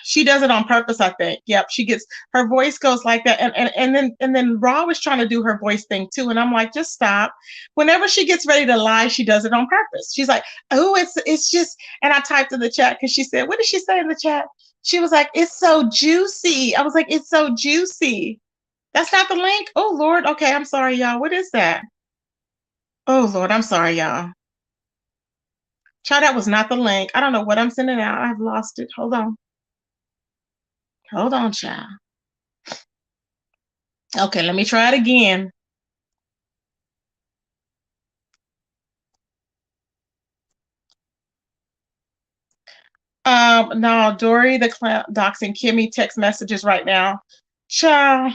She does it on purpose, I think. Yep, she gets her voice goes like that, and then Raw was trying to do her voice thing too, and I'm like, just stop. Whenever she gets ready to lie, she does it on purpose. She's like, oh, it's just, and I typed in the chat because she said, what did she say in the chat? She was like, it's so juicy. I was like, it's so juicy. That's not the link. Oh Lord. Okay, I'm sorry, y'all. What is that? Oh Lord, I'm sorry, y'all. Child, that was not the link. I don't know what I'm sending out. I've lost it. Hold on. Hold on, child. Okay, let me try it again. No, Dory the clown doxing Kimmy text messages right now. Child.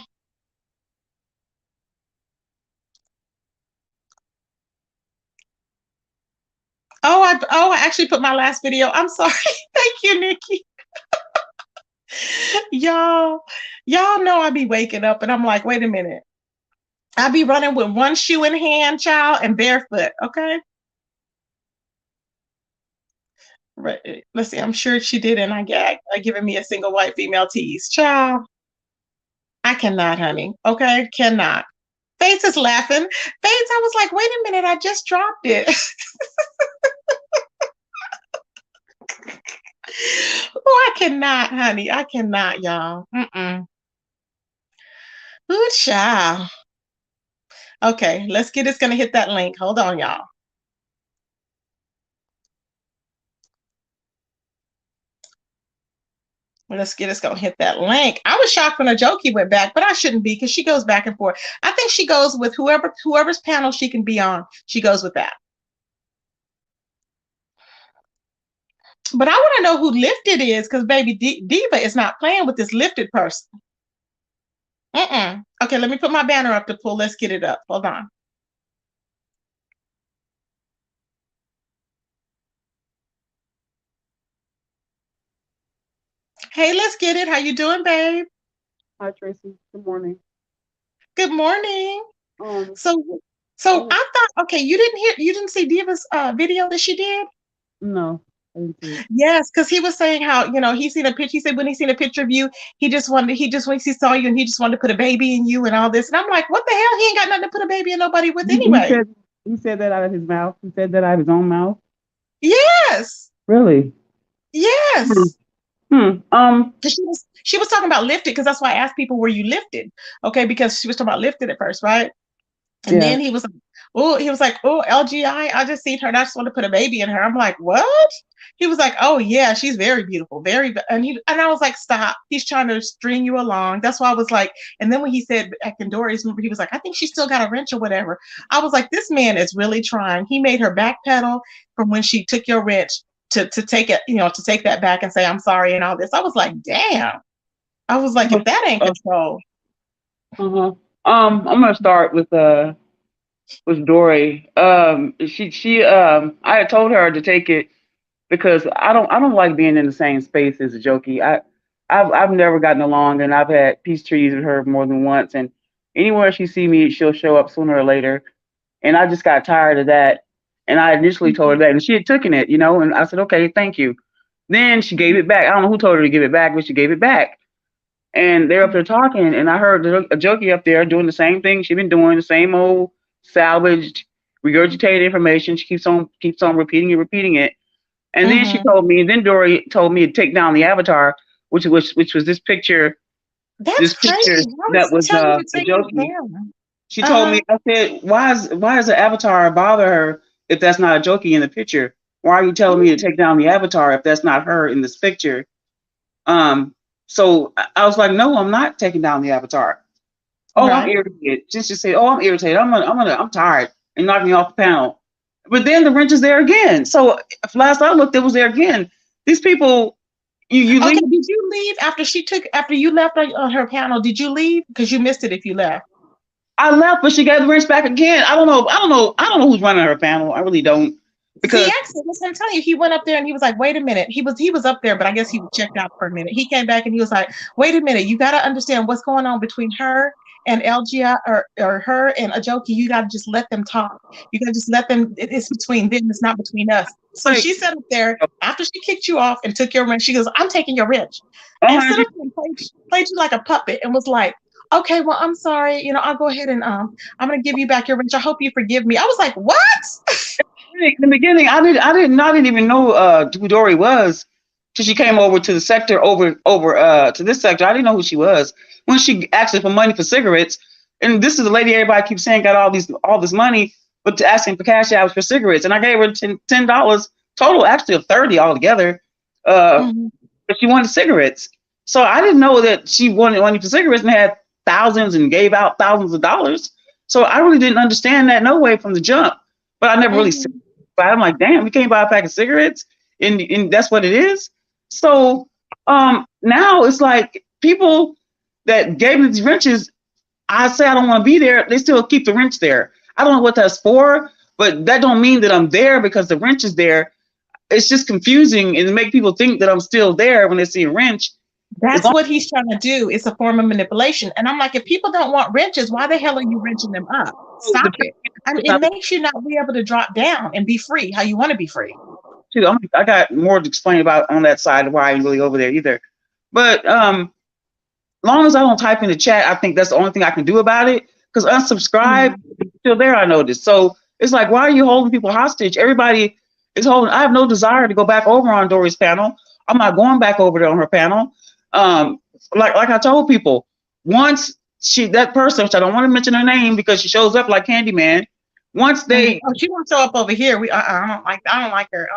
I actually put my last video. I'm sorry. Thank you, Nikki. y'all know I be waking up and I'm like, wait a minute. I be running with one shoe in hand, child, and barefoot. Okay. Right. Let's see. I'm sure she did, and I gagged by giving me a single white female tease. Child, I cannot, honey. Okay, cannot. Faith is laughing. Faith, I was like, wait a minute, I just dropped it. Oh, I cannot, honey. I cannot, y'all. Ooh, child. Okay, let's get it's gonna hit that link. Hold on, y'all. Let's get it's gonna hit that link. I was shocked when Ajoki went back, but I shouldn't be because she goes back and forth. I think she goes with whoever's panel she can be on. She goes with that. But I want to know who Lifted is because baby Diva is not playing with this Lifted person. Okay, let me put my banner up to pull. Let's get it up. Hold on. Hey, let's get it. How you doing, babe? Hi, Tracy. Good morning. Good morning. So oh, I thought, okay, you didn't see Diva's video that she did? No, I didn't see it. Yes, because he was saying how, he seen a picture. He said when he seen a picture of you, once he saw you and he just wanted to put a baby in you and all this. And I'm like, what the hell? He ain't got nothing to put a baby in nobody with anyway. He said that out of his mouth. He said that out of his own mouth. Yes. Really? Yes. She was talking about Lifted because that's why I asked people, were you lifted? Okay, because she was talking about Lifted at first, right? And then he was like, oh, LGI, I just seen her and I just want to put a baby in her. I'm like, what? He was like, oh yeah, she's very beautiful, and I was like, stop. He's trying to string you along. That's why I was like, and then when he said back in Dory's, he was like, I think she still got a wrench or whatever. I was like, this man is really trying. He made her backpedal from when she took your wrench to take it, to take that back and say, I'm sorry and all this. I was like, damn. I was like, if that ain't control. I'm gonna start with Dory. I had told her to take it because I don't like being in the same space as a jokey. I've never gotten along, and I've had peace treaties with her more than once. And anywhere she see me, she'll show up sooner or later. And I just got tired of that. And I initially told her that, and she had taken it, and I said, okay, thank you. Then she gave it back. I don't know who told her to give it back, but she gave it back. And they're up there talking, and I heard a jokey up there doing the same thing she's been doing, the same old salvaged, regurgitated information. She keeps on repeating it. And then she told me, and then Dory told me to take down the avatar, which was this picture. That's this crazy. picture that was a jokey. She told me, I said, why does the avatar bother her if that's not a jokey in the picture? Why are you telling me to take down the avatar if that's not her in this picture? So I was like, no, I'm not taking down the avatar. Oh, right. I'm irritated. Just say, oh, I'm irritated. I'm tired, and knocked me off the panel. But then the wrench is there again. So last I looked, it was there again. These people, you okay, leave. Did you leave after you left on her panel? Did you leave because you missed it if you left? I left, but she gave the wrench back again. I don't know who's running her panel. I really don't. Because actually, that's what I'm telling you. He went up there and he was like, wait a minute. He was up there, but I guess he checked out for a minute. He came back and he was like, wait a minute. You got to understand what's going on between her and LGI or her and Ajoki. You got to just let them talk. You got to just let them. It's between them. It's not between us. So she sat up there after she kicked you off and took your wrench. She goes, I'm taking your wrench. And stood up and played you like a puppet and was like, okay, well, I'm sorry. I'll go ahead and I'm going to give you back your wrench. I hope you forgive me. I was like, what? In the beginning, I didn't even know who Dory was till she came over to the sector over to this sector. I didn't know who she was when she asked for money for cigarettes. And this is the lady everybody keeps saying got all this money, but asking for cash outs for cigarettes. And I gave her $10 total, actually of 30 altogether. But she wanted cigarettes, so I didn't know that she wanted money for cigarettes and had thousands and gave out thousands of dollars. So I really didn't understand that no way from the jump. But I never really said. But I'm like, damn, we can't buy a pack of cigarettes, and that's what it is. So now it's like people that gave me these wrenches, I say I don't want to be there. They still keep the wrench there. I don't know what that's for, but that don't mean that I'm there because the wrench is there. It's just confusing and make people think that I'm still there when they see a wrench. That's what he's trying to do. It's a form of manipulation. And I'm like, if people don't want wrenches, why the hell are you wrenching them up? Stop it. I mean, it makes you not be able to drop down and be free how you want to be free. I got more to explain about on that side of why I ain't really over there either. But long as I don't type in the chat, I think that's the only thing I can do about it. Because unsubscribe is still there, I noticed. So it's like, why are you holding people hostage? Everybody is holding. I have no desire to go back over on Dory's panel. I'm not going back over there on her panel. Like I told people, once that person, which I don't want to mention her name because she shows up like Candyman. Once they, she won't show up over here. I don't like her.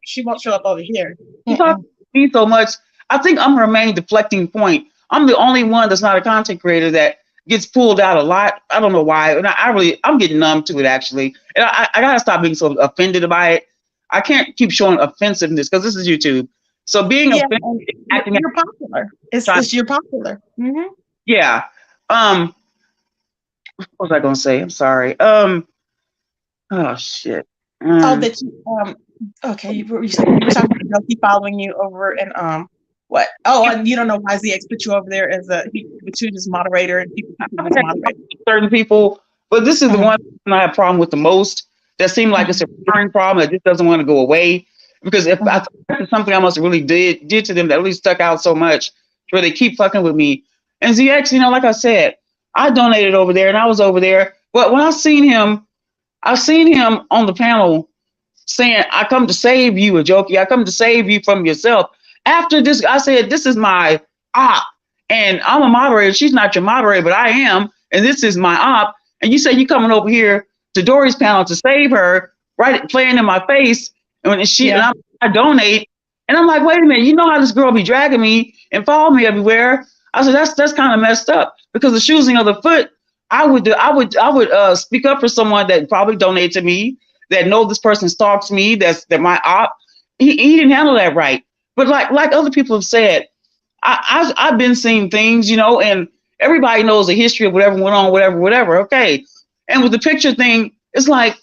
She won't show up over here. She talks to me so much. I think I'm her main deflecting point. I'm the only one that's not a content creator that gets pulled out a lot. I don't know why, and I'm getting numb to it actually. And I gotta stop being so offended by it. I can't keep showing offensiveness because this is YouTube. So being offended, acting you're popular. It's you're popular. Mm-hmm. Yeah. What was I gonna say? I'm sorry. Oh shit. That you okay. You were talking about keep following you over and what? Oh, and you don't know why ZX put you over there as just moderator and people moderate certain people, but this is the one I have a problem with the most. That seemed like it's a recurring problem that just doesn't want to go away. Because if I thought something I must have really did to them that really stuck out so much, where they keep fucking with me. And ZX, like I said, I donated over there and I was over there. But when I seen him on the panel saying, "I come to save you, Ajoki. I come to save you from yourself." After this, I said, "This is my op, and I'm a moderator. She's not your moderator, but I am, and this is my op." And you say you coming over here to Dory's panel to save her, right? Playing in my face. And I donate, and I'm like, wait a minute, you know how this girl be dragging me and follow me everywhere? I said that's kind of messed up because the choosing of the foot, I would speak up for someone that probably donated to me, that know this person stalks me, that my op. He didn't handle that right. But like other people have said, I've been seeing things, and everybody knows the history of whatever went on, whatever. Okay, and with the picture thing, it's like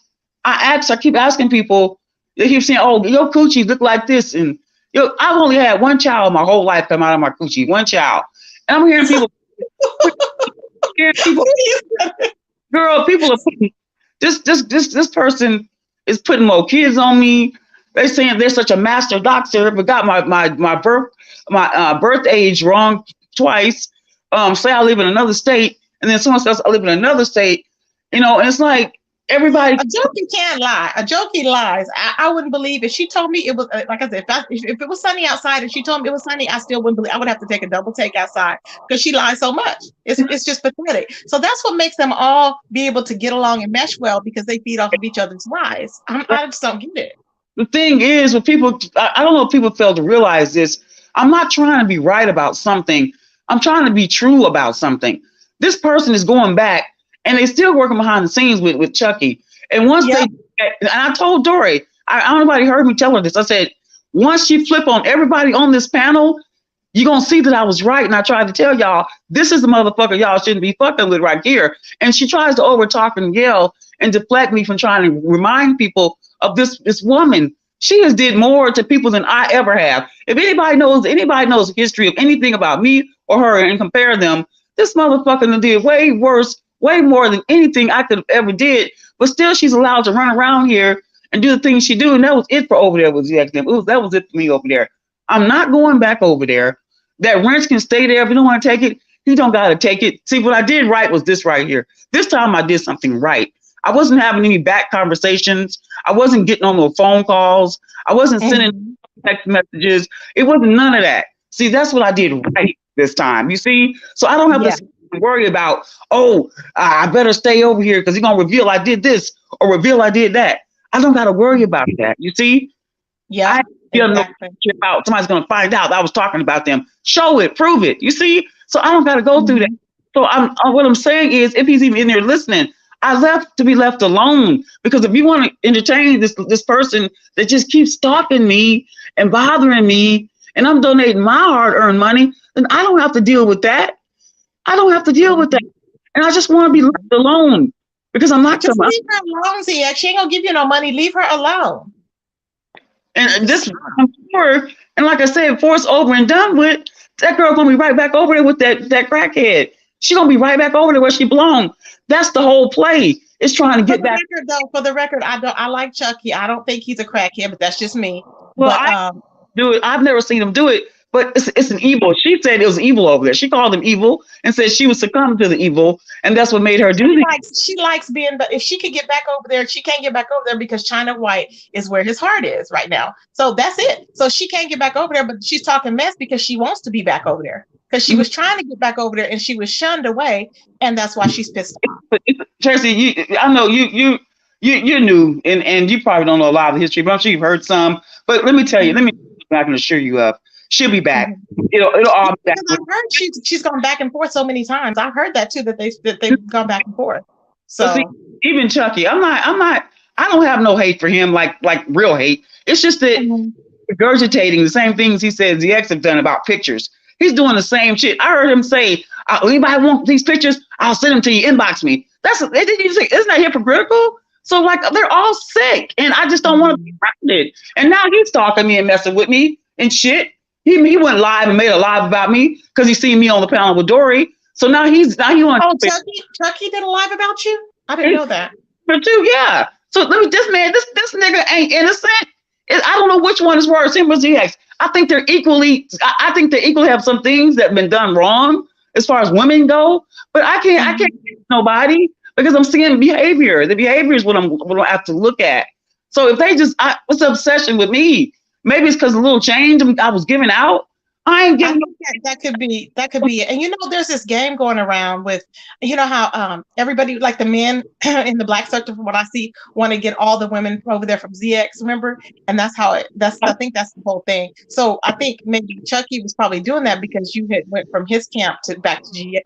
I keep asking people. They keep saying, "Oh, your coochie look like this," and Yo, I've only had one child my whole life come out of my coochie, one child. And I'm hearing people, girl, people are putting, this person is putting more kids on me. They're saying they're such a master doctor, but got my birth age wrong twice. Say I live in another state, and then someone says I live in another state. You know, and it's like everybody. A jokey can't lie. A jokey lies. I wouldn't believe if she told me it was like I said. If it was sunny outside and she told me it was sunny, I still wouldn't believe. I would have to take a double take outside because she lies so much. It's just pathetic. So that's what makes them all be able to get along and mesh well because they feed off of each other's lies. I just don't get it. The thing is, with people, I don't know if people fail to realize this. I'm not trying to be right about something. I'm trying to be true about something. This person is going back, and they still working behind the scenes with Chucky. And once and I told Dory, I don't know if anybody heard me tell her this. I said, once she flip on everybody on this panel, you're going to see that I was right. And I tried to tell y'all, this is the motherfucker y'all shouldn't be fucking with right here. And she tries to overtalk and yell and deflect me from trying to remind people of this woman. She has did more to people than I ever have. If anybody knows the history of anything about me or her and compare them, this motherfucker did way worse, way more than anything I could have ever did. But still, she's allowed to run around here and do the things she do. And that was it for over there with the accident. That was it for me over there. I'm not going back over there. That wrench can stay there. If you don't want to take it, you don't got to take it. See, what I did right was this right here. This time I did something right. I wasn't having any back conversations. I wasn't getting on no phone calls. I wasn't sending text messages. It wasn't none of that. See, that's what I did right this time. You see? So I don't have to worry about, I better stay over here because he's going to reveal I did this or reveal I did that. I don't got to worry about that. You see? Yeah. Exactly. About somebody's going to find out I was talking about them. Show it, prove it. You see? So I don't got to go through that. So what I'm saying is, if he's even in there listening, I left to be left alone, because if you want to entertain this person that just keeps stalking me and bothering me, and I'm donating my hard-earned money, then I don't have to deal with that. I don't have to deal with that, and I just want to be left alone because I'm not. Just leave her alone, Zia. She ain't gonna give you no money. Leave her alone. And this, I'm sure, and like I said, before it's over and done with, that girl gonna be right back over there with that crackhead. She gonna be right back over there where she belongs. That's the whole play. It's trying to get back. For the record, I like Chucky. I don't think he's a crackhead, but that's just me. Well, I do it. I've never seen him do it, but it's an evil. She said it was evil over there. She called him evil and said she was succumbing to the evil, and that's what made her do it. She likes being, but if she could get back over there, she can't get back over there because China White is where his heart is right now. So that's it. So she can't get back over there, but she's talking mess because she wants to be back over there. Because she was trying to get back over there and she was shunned away, and that's why she's pissed off. But Tracy, I know you knew, and you probably don't know a lot of the history, but I'm sure you've heard some. But let me tell you, I can assure you of, she'll be back. It'll all be back. I've heard she's gone back and forth so many times. I've heard that too, that they've gone back and forth. So see, even Chucky, I don't have no hate for him, like real hate. It's just that regurgitating the same things he says the ex have done about pictures. He's doing the same shit. I heard him say, anybody want these pictures? I'll send them to you. Inbox me. Isn't that hypocritical? So like, they're all sick, and I just don't want to be around it. And now he's stalking me and messing with me and shit. He went live and made a live about me because he seen me on the panel with Dory. So now he wants. Oh, Chucky did a live about you? I didn't know that. But too, yeah. So this nigga ain't innocent. I don't know which one is worse, him or ZX. I think they equally have some things that have been done wrong as far as women go, but I can't get nobody because I'm seeing behavior. The behavior is what I have to look at. So if they what's the obsession with me? Maybe it's because a little change I was giving out. I ain't getting. That could be it. And there's this game going around with, how everybody, like the men in the black sector, from what I see, want to get all the women over there from ZX, remember? And I think that's the whole thing. So I think maybe Chucky was probably doing that because you had went from his camp back to ZX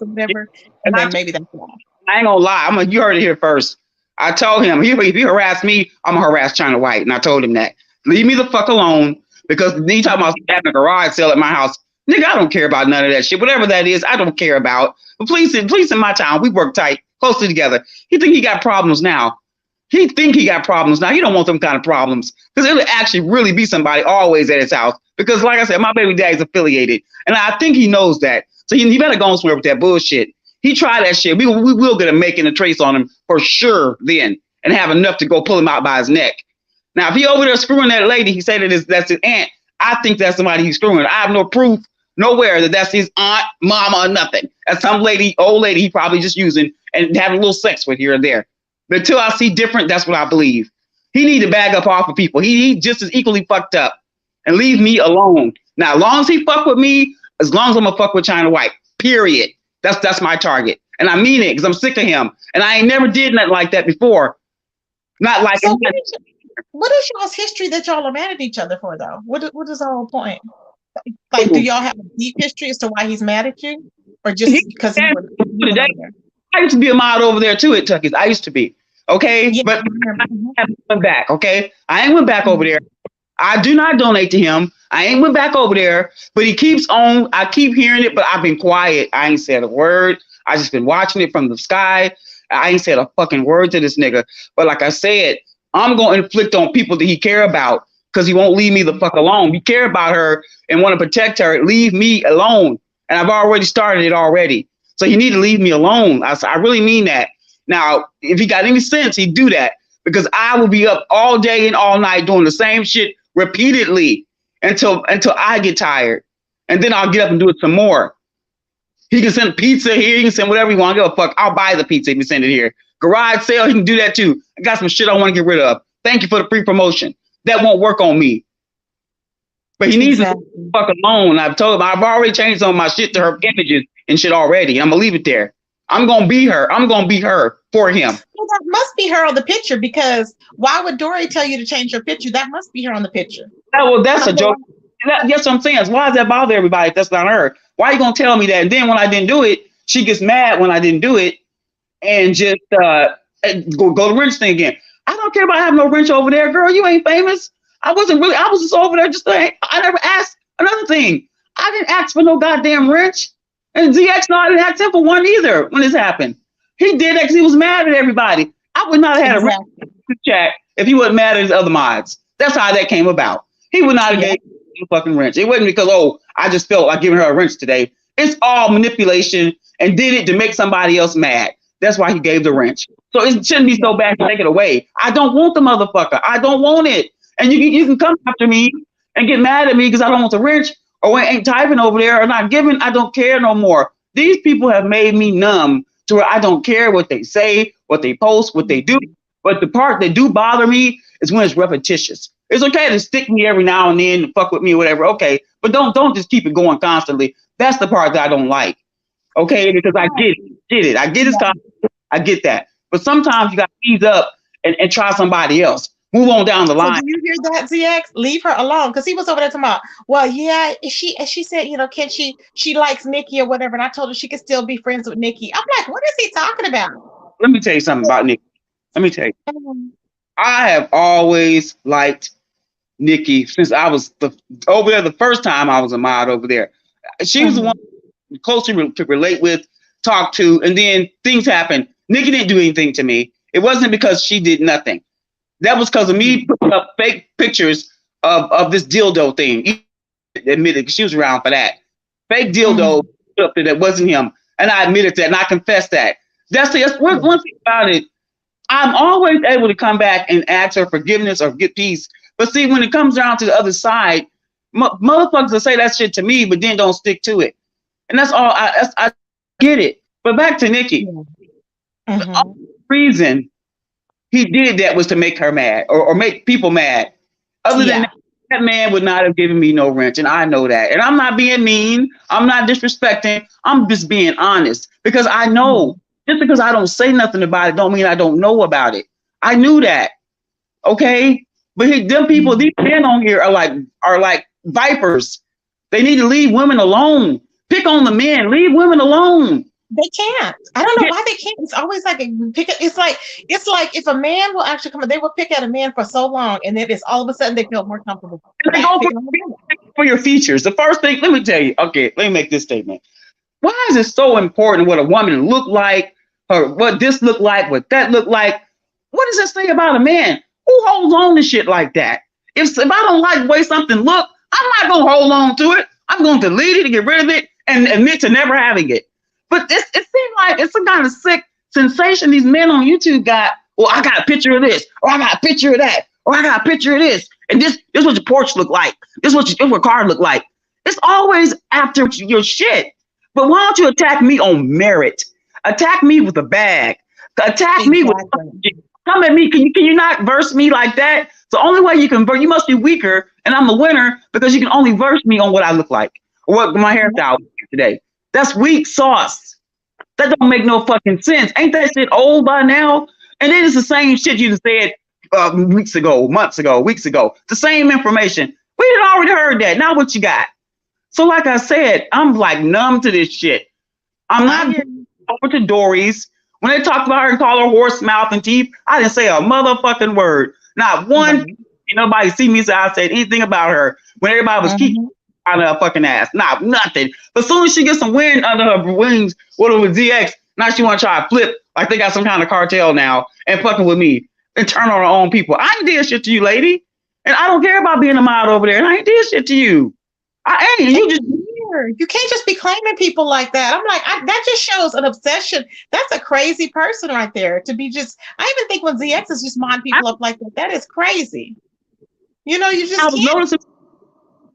or whatever, and then maybe that's why. I ain't gonna lie. You heard it here first. I told him, if he harassed me, I'm gonna harass China White, and I told him that. Leave me the fuck alone. Because he talking about having a garage sale at my house. Nigga, I don't care about none of that shit. Whatever that is, I don't care about. But police in my town, we work tight, closely together. He think he got problems now. He think he got problems. Now he don't want them kind of problems because it'll actually really be somebody always at his house. Because like I said, my baby daddy's affiliated, and I think he knows that. So he better go and swear with that bullshit. He tried that shit. We will get a making a trace on him for sure then, and have enough to go pull him out by his neck. Now if he over there screwing that lady, he said that's his aunt. I think that's somebody he's screwing. I have no proof nowhere that that's his aunt, mama, or nothing. That's some lady, old lady he probably just using and having a little sex with here and there. But until I see different, that's what I believe. He need to bag up off of people. He just as equally fucked up and leave me alone. Now, as long as he fuck with me, as long as I'm gonna fuck with China White, period. That's my target. And I mean it because I'm sick of him. And I ain't never did nothing like that before. Not like so what is y'all's history that y'all are mad at each other for though? What is the whole point? Like, do y'all have a deep history as to why he's mad at you? Or just because he I used to be a mod over there too at Tucky's. I used to be. Okay, yeah, but I haven't went back. Okay, I ain't went back over there. I do not donate to him. I ain't went back over there, but he keeps on. I keep hearing it, but I've been quiet. I ain't said a word. I just been watching it from the sky. I ain't said a fucking word to this nigga. But like I said, I'm going to inflict on people that he care about because he won't leave me the fuck alone. You care about her and want to protect her. Leave me alone. And I've already started it already. So you need to leave me alone. I really mean that. Now, if he got any sense, he'd do that because I will be up all day and all night doing the same shit repeatedly until I get tired. And then I'll get up and do it some more. He can send pizza here. He can send whatever he want. I give a fuck. I'll buy the pizza if he send it here. Garage sale, he can do that too. I got some shit I want to get rid of. Thank you for the free promotion. That won't work on me. But he needs to fuck alone. I've told him I've already changed some of my shit to her images and shit already. I'm gonna leave it there. I'm gonna be her. I'm gonna be her for him. Well, that must be her on the picture because why would Dory tell you to change your picture? That must be her on the picture. Well, that's a joke. That's what I'm saying. Why does that bother everybody if that's not her? Why are you gonna tell me that? And then when I didn't do it, she gets mad when I didn't do it and just go the wrench thing again. I don't care about having no wrench over there, girl. You ain't famous. I was just over there just I never asked another thing. I didn't ask for no goddamn wrench. And ZX, no, I didn't ask him for one either when this happened. He did that because he was mad at everybody. I would not have had a wrench chat if he wasn't mad at his other mods. That's how that came about. He would not have gave a fucking wrench. It wasn't because, I just felt like giving her a wrench today. It's all manipulation and did it to make somebody else mad. That's why he gave the wrench. So it shouldn't be so bad to take it away. I don't want the motherfucker. I don't want it. And you can come after me and get mad at me because I don't want the wrench or ain't typing over there or not giving. I don't care no more. These people have made me numb to where I don't care what they say, what they post, what they do. But the part that do bother me is when it's repetitious. It's okay to stick me every now and then and fuck with me or whatever. Okay. But don't just keep it going constantly. That's the part that I don't like. Okay. Because I get it. I get his content. I get that. But sometimes you got to ease up and try somebody else. Move on down the line. So do you hear that, ZX? Leave her alone. Because he was over there talking about, well, yeah, she said, can she likes Nikki or whatever. And I told her she could still be friends with Nikki. I'm like, what is he talking about? Let me tell you something about Nikki. Let me tell you. I have always liked Nikki since I was over there the first time I was a mod over there. She was the one closely to relate with, talk to, and then things happened. Nikki didn't do anything to me. It wasn't because she did nothing. That was because of me putting up fake pictures of this dildo thing. Admitted, because she was around for that. Fake dildo that wasn't him. And I admitted that and I confessed that. That's one thing about it. I'm always able to come back and ask her forgiveness or get peace. But see, when it comes down to the other side, motherfuckers will say that shit to me, but then don't stick to it. And that's all. I get it. But back to Nikki. The only reason he did that was to make her mad or make people mad. Other than that man would not have given me no wrench. And I know that. And I'm not being mean. I'm not disrespecting. I'm just being honest because I know just because I don't say nothing about it don't mean I don't know about it. I knew that. Okay. But them people, these men on here are like vipers. They need to leave women alone. Pick on the men. Leave women alone. They can't. I don't know why they can't. It's always like it's like if a man will actually come, they will pick at a man for so long, and then it's all of a sudden they feel more comfortable. And they go for your features. The first thing, let me tell you. Okay, let me make this statement. Why is it so important what a woman look like, or what this look like, what that look like? What does that say about a man? Who holds on to shit like that? If I don't like the way something look, I'm not gonna hold on to it. I'm gonna delete it and get rid of it and admit to never having it. But it seems like it's some kind of sick sensation these men on YouTube got. Well, I got a picture of this, or I got a picture of that, or I got a picture of this, and this is what your porch look like. This is what your car look like. It's always after your shit. But why don't you attack me on merit? Attack me with a bag. Attack me with come at me. Can you not verse me like that? It's the only way you can verse. You must be weaker, and I'm the winner because you can only verse me on what I look like or what my hairstyle is today. That's weak sauce. That don't make no fucking sense. Ain't that shit old by now? And then it's the same shit you said weeks ago, months ago, weeks ago. The same information. We had already heard that. Now what you got? So like I said, I'm like numb to this shit. I'm not getting over to Dory's. When they talked about her and called her horse mouth and teeth, I didn't say a motherfucking word. Not one. Nobody see me say I said anything about her when everybody was keeping out of her fucking ass. Not nothing. But as soon as she gets some wind under her wings, what it was ZX, now she want to try to flip like they got some kind of cartel now and fucking with me and turn on her own people. I ain't did shit to you, lady. And I don't care about being a mod over there. And I ain't did shit to you. I ain't. You just weird. You can't just be claiming people like that. I'm like, that just shows an obsession. That's a crazy person right there to be just. I even think when ZX is just mod people up like that, that is crazy. You know, you just. I was noticing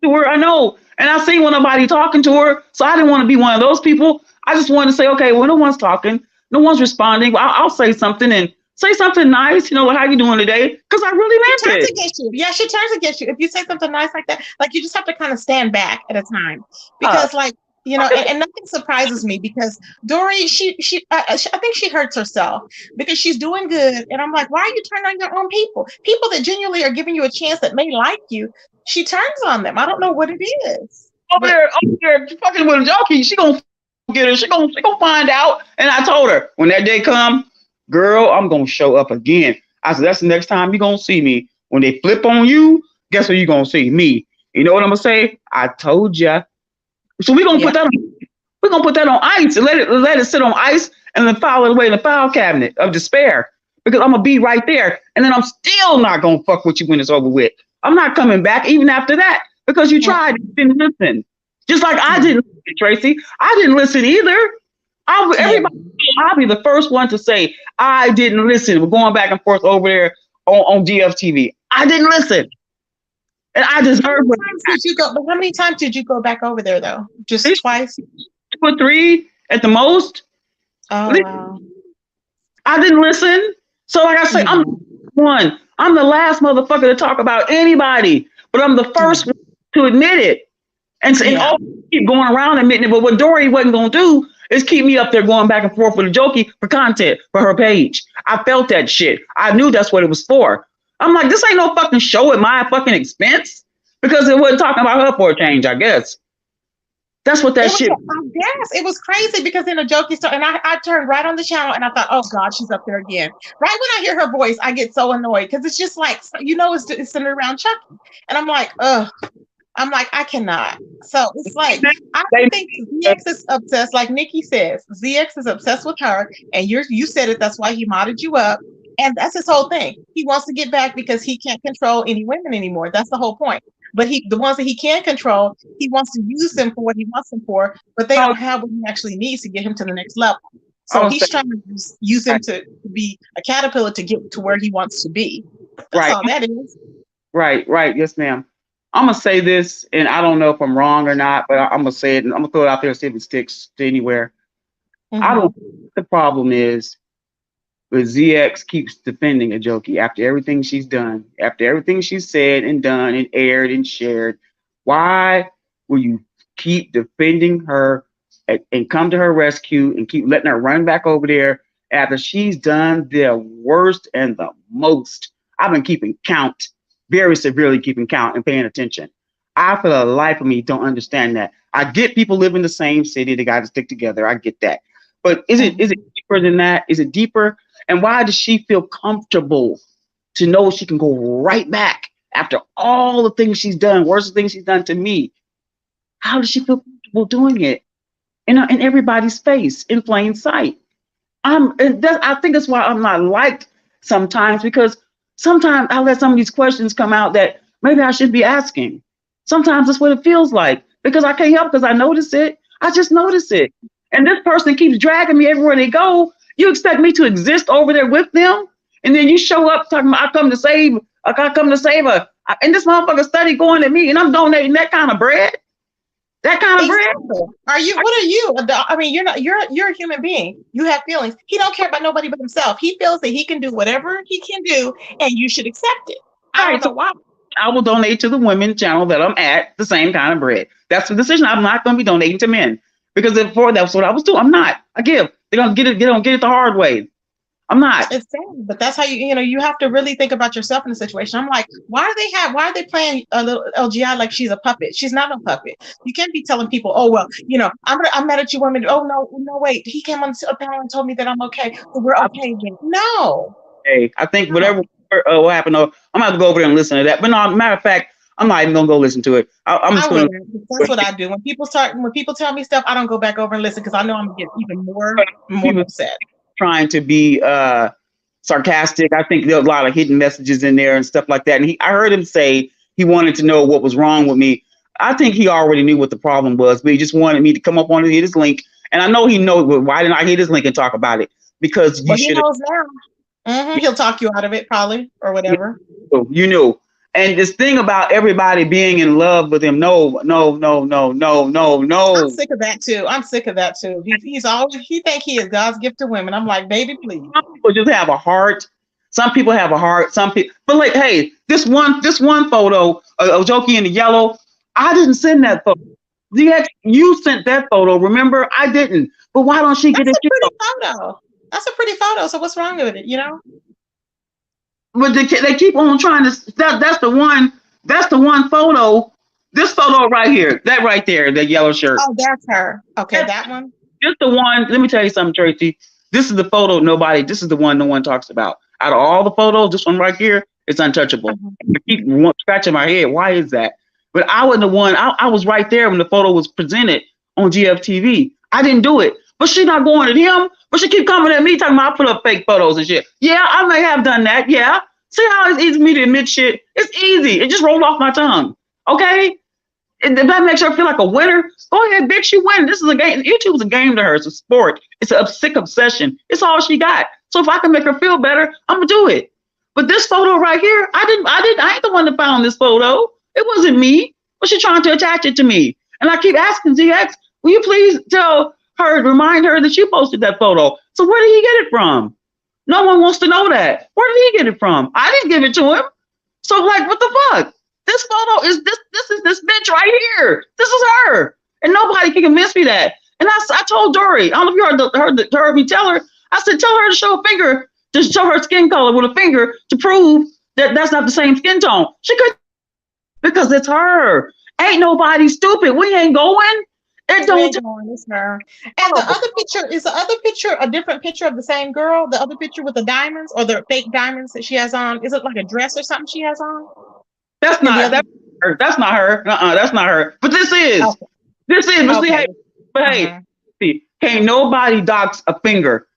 to her. I know, and I seen when nobody talking to her, so I didn't want to be one of those people. I just wanted to say, okay, well, no one's talking, no one's responding. Well, I'll say something and say something nice. You know, how you doing today? Because I really meant it. Against you. Yeah, she turns against you if you say something nice like that. Like you just have to kind of stand back at a time because, like, you know, and nothing surprises me because Dory, I think she hurts herself because she's doing good, and I'm like, why are you turning on your own people? People that genuinely are giving you a chance that may like you, she turns on them. I don't know what it is. Over there, fucking with a jockey. She gonna get her. She gonna find out. And I told her when that day come, girl, I'm gonna show up again. I said that's the next time you gonna see me. When they flip on you, guess what you gonna see? Me. You know what I'm gonna say? I told ya. So we're gonna put that on ice and let it sit on ice and then file it away in the file cabinet of despair. Because I'm gonna be right there. And then I'm still not gonna fuck with you when it's over with. I'm not coming back even after that. Because you tried and didn't listen. Just like I didn't listen, Tracy. I didn't listen either. I'll be the first one to say I didn't listen. We're going back and forth over there on GFTV. I didn't listen. And I deserve what how many times did you go back over there though? Just twice? 2 or 3 at the most. Oh wow. I didn't listen. So like I say, I'm the last motherfucker to talk about anybody, but I'm the first one to admit it. And keep going around admitting it. But what Dory wasn't going to do is keep me up there going back and forth with a jokey for content for her page. I felt that shit. I knew that's what it was for. I'm like, this ain't no fucking show at my fucking expense because it wasn't talking about her for a change, I guess. That's what that shit. Yes, it was crazy because in a jokey story, and I turned right on the channel and I thought, oh God, she's up there again. Right when I hear her voice, I get so annoyed because it's just like, you know, it's centered around Chucky. And I'm like, ugh. I'm like, I cannot. So it's like, I think ZX is obsessed, like Nikki says, ZX is obsessed with her. And you said it, that's why he modded you up. And that's his whole thing. He wants to get back because he can't control any women anymore. That's the whole point. But the ones that he can control, he wants to use them for what he wants them for, but they don't have what he actually needs to get him to the next level. So he's trying to use him to be a caterpillar to get to where he wants to be. That's all that is. Right. Yes, ma'am. I'm going to say this, and I don't know if I'm wrong or not, but I'm going to say it, and I'm going to throw it out there and see if it sticks to anywhere. I don't think the problem is but ZX keeps defending a jokey after everything she's done, after everything she's said and done and aired and shared. Why will you keep defending her and come to her rescue and keep letting her run back over there after she's done the worst and the most? I've been keeping count, very severely keeping count and paying attention. I, for the life of me, don't understand that. I get people live in the same city, they got to stick together. I get that. But is it deeper than that? Is it deeper? And why does she feel comfortable to know she can go right back after all the things she's done, worst things she's done to me? How does she feel comfortable doing it in everybody's face, in plain sight? I think that's why I'm not liked sometimes, because sometimes I let some of these questions come out that maybe I should be asking. Sometimes that's what it feels like, because I can't help, because I notice it. I just notice it. And this person keeps dragging me everywhere they go. You expect me to exist over there with them? And then you show up talking about, I come to save her. And this motherfucker study going at me, and I'm donating that kind of bread. That kind of bread. Are you? What are you? I mean, you're a human being. You have feelings. He don't care about nobody but himself. He feels that he can do whatever he can do, and you should accept it. I don't know why. I will donate to the women channel that I'm at the same kind of bread. That's the decision. I'm not going to be donating to men, because before that's what I was doing. I'm not. I give. They're gonna get it. They don't get it the hard way. I'm not. It's sad, but that's how you have to really think about yourself in the situation. I'm like, why are they playing a little LGI like she's a puppet? She's not a puppet. You can't be telling people, oh well, I'm mad at you women. Oh no, wait, he came on the panel and told me that I'm okay, so we're okay again. No. Hey, I think whatever what happened, I'm gonna have to go over there and listen to that. But no, matter of fact, I'm not even gonna go listen to it. I'm just gonna. That's what I do. When people tell me stuff, I don't go back over and listen, because I know I'm gonna get even more upset. Trying to be sarcastic. I think there are a lot of hidden messages in there and stuff like that. And I heard him say he wanted to know what was wrong with me. I think he already knew what the problem was, but he just wanted me to come up on and hit his link. And I know he knows. Why didn't I hit his link and talk about it? Because he knows now. Mm-hmm. He'll talk you out of it, probably, or whatever. You knew. And this thing about everybody being in love with him, no. I'm sick of that too. He think he is God's gift to women. I'm like, baby, please. Some people just have a heart. Some people have a heart. But like, hey, this one photo of Jokey in the yellow, I didn't send that photo. You sent that photo. Remember, I didn't. But why don't she get it? That's a pretty photo. That's a pretty photo. So what's wrong with it? But they keep on trying to. That's the one photo. This photo right here, that right there, that yellow shirt. Oh, that's her. Okay, that one. Just the one. Let me tell you something, Tracy. This is the photo this is the one no one talks about. Out of all the photos, this one right here, it's untouchable. I keep scratching my head. Why is that? But I wasn't the one. I was right there when the photo was presented on GFTV. I didn't do it. But she's not going at him. But she keep coming at me talking about I put up fake photos and shit. Yeah, I may have done that. Yeah. See how it's easy for me to admit shit? It's easy. It just rolled off my tongue. Okay? If that makes her feel like a winner, go ahead, bitch, you win. This is a game. YouTube is a game to her. It's a sport. It's a sick obsession. It's all she got. So if I can make her feel better, I'm gonna do it. But this photo right here, I ain't the one that found this photo. It wasn't me. But she's trying to attach it to me. And I keep asking ZX, will you please remind her that you posted that photo? So where did he get it from? No one wants to know that. Where did he get it from? I didn't give it to him. So like, what the fuck? This photo is this is this bitch right here. This is her. And nobody can convince me that. And I told Dory, I don't know if you heard me tell her, I said, tell her to show a finger, to show her skin color with a finger to prove that that's not the same skin tone. She could, because it's her. Ain't nobody stupid. We ain't going. It don't. It's her. And the other picture, is the other picture a different picture of the same girl? The other picture with the diamonds, or the fake diamonds that she has on? Is it like a dress or something she has on? That's not her. That's not her. That's not her. But this is. Okay. This is. But okay. See, can't nobody dox a finger.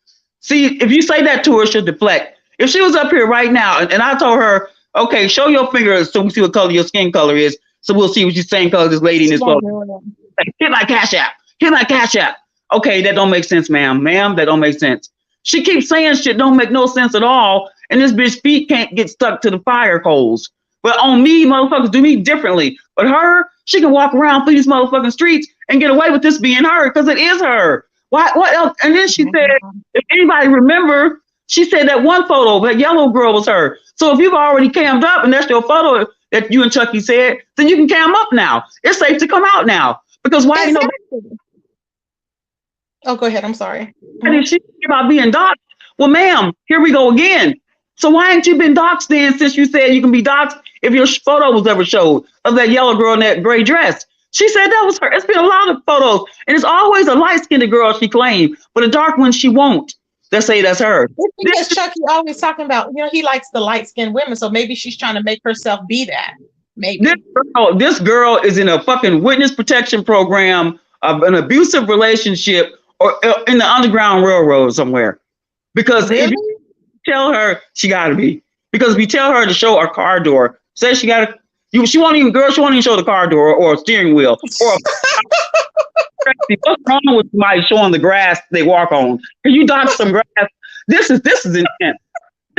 See, if you say that to her, she'll deflect. If she was up here right now and I told her, okay, show your finger so we see what color your skin color is, so we'll see what you're saying color this lady in this photo. Hit my cash app. Hit my cash app. Okay, that don't make sense, ma'am. Ma'am, that don't make sense. She keeps saying shit don't make no sense at all, and this bitch feet can't get stuck to the fire coals. But on me, motherfuckers do me differently. But her, she can walk around through these motherfucking streets and get away with this being her, because it is her. What else? And then she said, if anybody remember, she said that one photo, that yellow girl was her. So if you've already cammed up and that's your photo that you and Chucky said, then you can cam up now. It's safe to come out now. Because why ain't nobody? Oh, go ahead. I'm sorry. And if she about being doxxed, well, ma'am, here we go again. So why ain't you been doxxed then, since you said you can be doxxed if your photo was ever showed of that yellow girl in that gray dress? She said that was her. It's been a lot of photos, and it's always a light-skinned girl she claimed, but a dark one she won't. They say that's her. It's because Chucky always talking about, he likes the light-skinned women, so maybe she's trying to make herself be that. Maybe. This girl is in a fucking witness protection program of an abusive relationship or in the Underground Railroad somewhere. Because really? tell her she gotta be. Because if you tell her to show her car door, say she gotta she won't even show the car door or a steering wheel or what's wrong with somebody showing the grass they walk on? Can you dodge some grass? This is intense.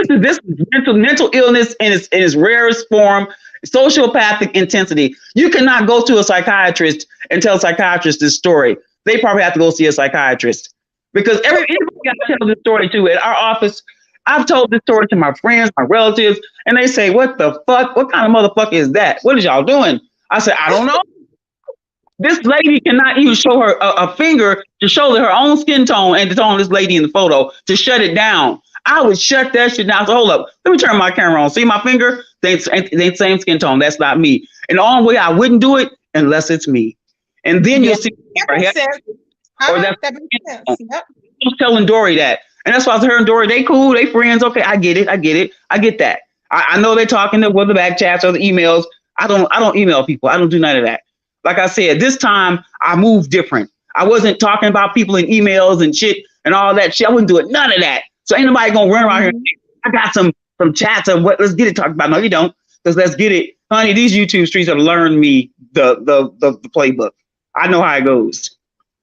This is mental illness in its rarest form, sociopathic intensity. You cannot go to a psychiatrist and tell a psychiatrist this story. They probably have to go see a psychiatrist because everybody got to tell this story too. At our office, I've told this story to my friends, my relatives, and they say, "What the fuck? What kind of motherfucker is that? What is y'all doing?" I said, "I don't know." This lady cannot even show her a finger to show her own skin tone and the tone of this lady in the photo to shut it down. I would shut that shit down. So hold up, let me turn my camera on. See my finger? They same skin tone. That's not me. And the only way I wouldn't do it unless it's me. And then you'll see. That makes sense. That makes sense. Yep. I was telling Dory that. And that's why I was her and Dory, they cool, they friends. Okay, I get it. I get that. I know they're talking to whether back chats or the emails. I don't email people. I don't do none of that. Like I said, this time I moved different. I wasn't talking about people in emails and shit and all that shit. I wouldn't do it. None of that. So ain't nobody gonna run around here. I got some chats of what. Let's get it talked about. No, you don't. Because let's get it, honey. These YouTube streets have learned me the playbook. I know how it goes.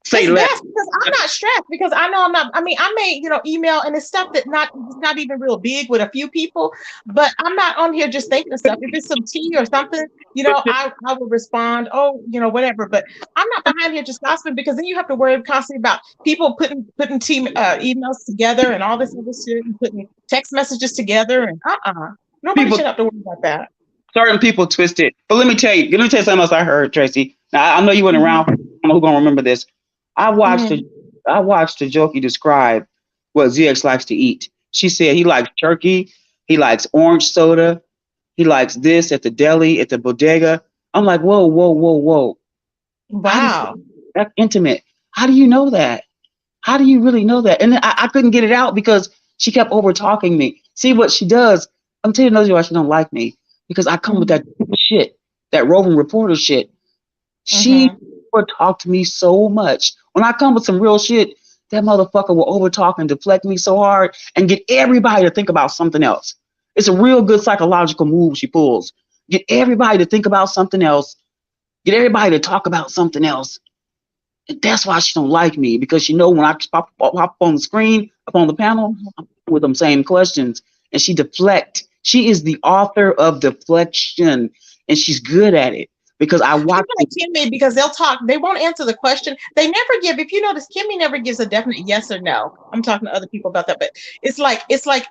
Say less. Yes, because I'm not stressed because I know I'm not. I mean, I may email and it's stuff that not even real big with a few people, but I'm not on here just thinking of stuff. If it's some tea or something, I will respond. Oh, whatever. But I'm not behind here just gossiping because then you have to worry constantly about people putting team emails together and all this other shit and putting text messages together and nobody should have to worry about that. Certain people twist it, but let me tell you something else I heard, Tracy. Now I know you weren't around. I don't know who's gonna remember this. I watched the Jokey describe what ZX likes to eat. She said he likes turkey, he likes orange soda, he likes this at the deli, at the bodega. I'm like, whoa. Wow. That's intimate. How do you know that? How do you really know that? And then I couldn't get it out because she kept over talking me. See what she does? I'm telling you why she don't like me. Because I come with that shit, that roving reporter shit. She over talked to me so much. When I come with some real shit, that motherfucker will over talk and deflect me so hard and get everybody to think about something else. It's a real good psychological move she pulls. Get everybody to think about something else. Get everybody to talk about something else. And that's why she don't like me, because when I pop up on the screen, up on the panel, I'm with them same questions, and she deflect. She is the author of deflection, and she's good at it. Because I watch Kimmy, because they'll talk, they won't answer the question. They never give, if you notice, Kimmy never gives a definite yes or no. I'm talking to other people about that, but it's like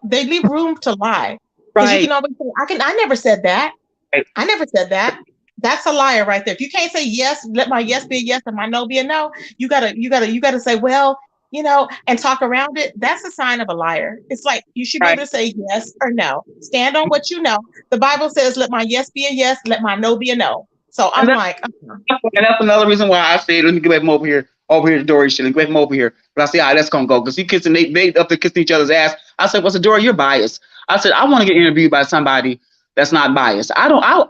they leave room to lie. Right. You can always say, I never said that. Right. I never said that. That's a liar right there. If you can't say yes, let my yes be a yes and my no be a no. You gotta say, well, and talk around it. That's a sign of a liar. It's like you should be able to say yes or no. Stand on what you know. The Bible says, let my yes be a yes, let my no be a no. So I'm like, and that's another reason why I said, let me get him over here to Dory shit, and get him over here. But I said, all right, that's gonna go, because he kissing, they up there kissing each other's ass. I said, what's the Dory? You're biased. I said, I want to get interviewed by somebody that's not biased.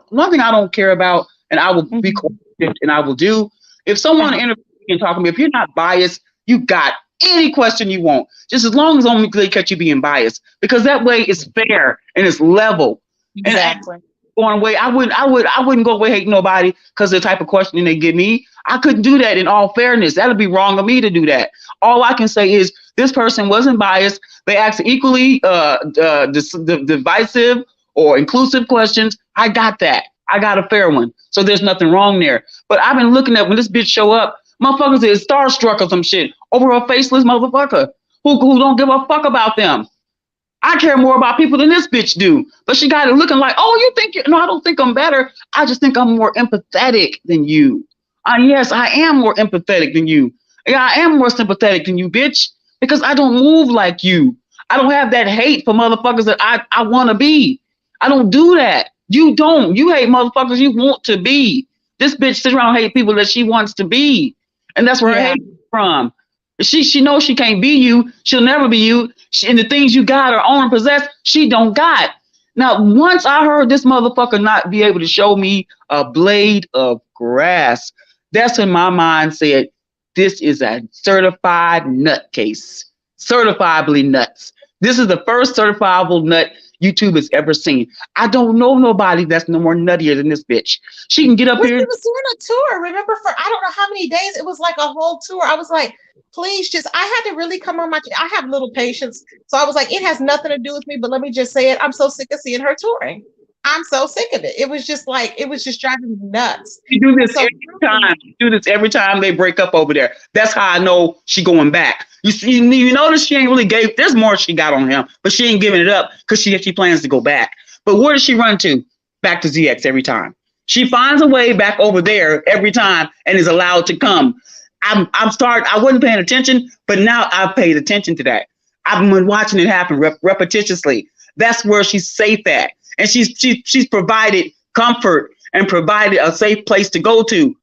One thing I don't care about, and I will be cooperative, and I will do. If someone interviews me and talk to me, if you're not biased, you got any question you want, just as long as only they catch you being biased, because that way it's fair and it's level. Exactly. Going away, I wouldn't go away hating nobody because of the type of questioning they give me. I couldn't do that in all fairness. That'd be wrong of me to do that. All I can say is this person wasn't biased. They asked equally divisive or inclusive questions. I got that. I got a fair one. So there's nothing wrong there. But I've been looking at when this bitch show up, motherfuckers is starstruck or some shit over a faceless motherfucker who don't give a fuck about them. I care more about people than this bitch do. But she got it looking like, oh, you think no, I don't think I'm better. I just think I'm more empathetic than you. Yes, I am more empathetic than you. Yeah, I am more sympathetic than you, bitch, because I don't move like you. I don't have that hate for motherfuckers that I want to be. I don't do that. You don't. You hate motherfuckers you want to be. This bitch sits around and hate people that she wants to be. And that's where her hate is from. She knows she can't be you. She'll never be you. And the things you got or own and possess, she don't got. Now, once I heard this motherfucker not be able to show me a blade of grass, that's when my mind said, this is a certified nutcase. Certifiably nuts. This is the first certifiable nut YouTube has ever seen. I don't know nobody that's no more nuttier than this bitch. She can get up Well, here. she was doing a tour, remember, for I don't know how many days. It was like a whole tour. I was like, please just, I had to really come on I have little patience. So I was like, it has nothing to do with me, but let me just say it. I'm so sick of seeing her touring. I'm so sick of it. It was just like, it was just driving me nuts. She do this every time. She do this every time they break up over there. That's how I know she going back. You see, you notice she ain't really gave. There's more she got on him, but she ain't giving it up because she plans to go back. But where does she run to? Back to ZX every time. She finds a way back over there every time and is allowed to come. I wasn't paying attention, but now I've paid attention to that. I've been watching it happen repetitiously. That's where she's safe at. And she's provided comfort and provided a safe place to go to.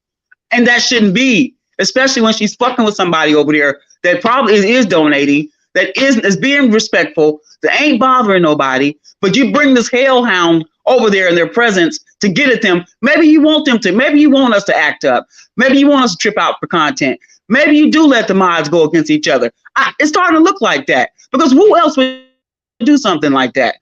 And that shouldn't be, especially when she's fucking with somebody over there that probably is donating, that is being respectful, that ain't bothering nobody. But you bring this hellhound over there in their presence to get at them. Maybe you want us to act up. Maybe you want us to trip out for content. Maybe you do let the mods go against each other. It's starting to look like that, because who else would do something like that?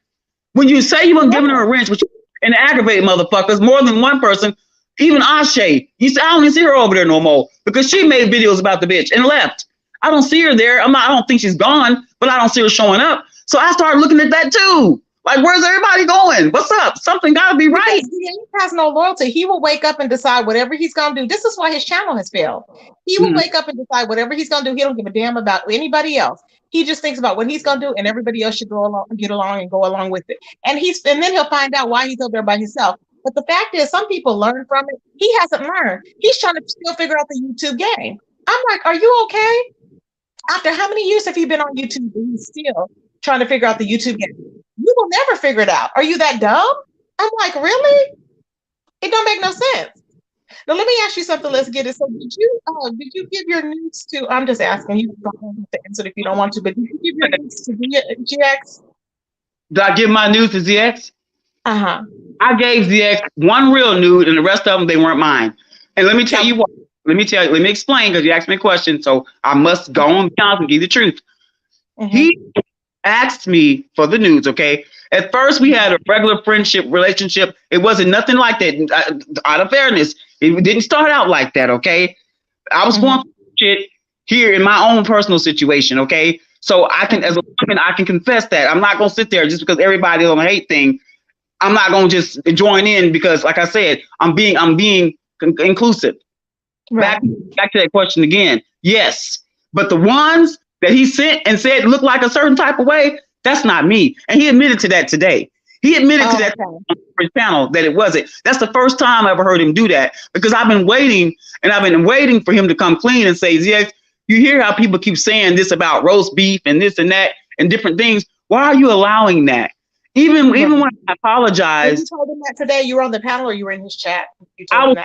When you say you weren't giving her a wrench, which and aggravate motherfuckers, more than one person, even Ashe, you say, I don't even see her over there no more because she made videos about the bitch and left. I don't see her there. I don't think she's gone, but I don't see her showing up. So I started looking at that too. Like, where's everybody going? What's up? Something got to be right. He has no loyalty. He will wake up and decide whatever he's going to do. This is why his channel has failed. He will wake up and decide whatever he's going to do. He don't give a damn about anybody else. He just thinks about what he's going to do, and everybody else should get along and go along with it. And then he'll find out why he's over there by himself. But the fact is, some people learn from it. He hasn't learned. He's trying to still figure out the YouTube game. I'm like, are you okay? After how many years have you been on YouTube and he's still trying to figure out the YouTube game? You will never figure it out. Are you that dumb? I'm like, really? It don't make no sense. Now let me ask you something. Let's get it. So did you give your news to? I'm just asking you. Don't have to answer if you don't want to. But did you give your news to GX? Did I give my news to ZX? Uh-huh. I gave ZX one real nude, and the rest of them, they weren't mine. And let me tell you what. Let me explain, because you asked me a question, so I must go on and give you the truth. Mm-hmm. He asked me for the nudes, okay? At first, we had a regular friendship relationship. It wasn't nothing like that. Out of fairness, it didn't start out like that, okay? I was going through shit here in my own personal situation, okay? So I can, as a woman, I can confess that. I'm not going to sit there just because everybody on the hate thing. I'm not going to just join in because, like I said, I'm being inclusive. Right. Back to that question again. Yes, but the ones that he sent and said look like a certain type of way, that's not me. And he admitted to that today. He admitted to that on his channel that it wasn't. That's the first time I ever heard him do that, because I've been waiting for him to come clean and say, yes, you hear how people keep saying this about roast beef and this and that and different things. Why are you allowing that? Even when I apologized. You told him that today. You were on the panel or you were in his chat? I was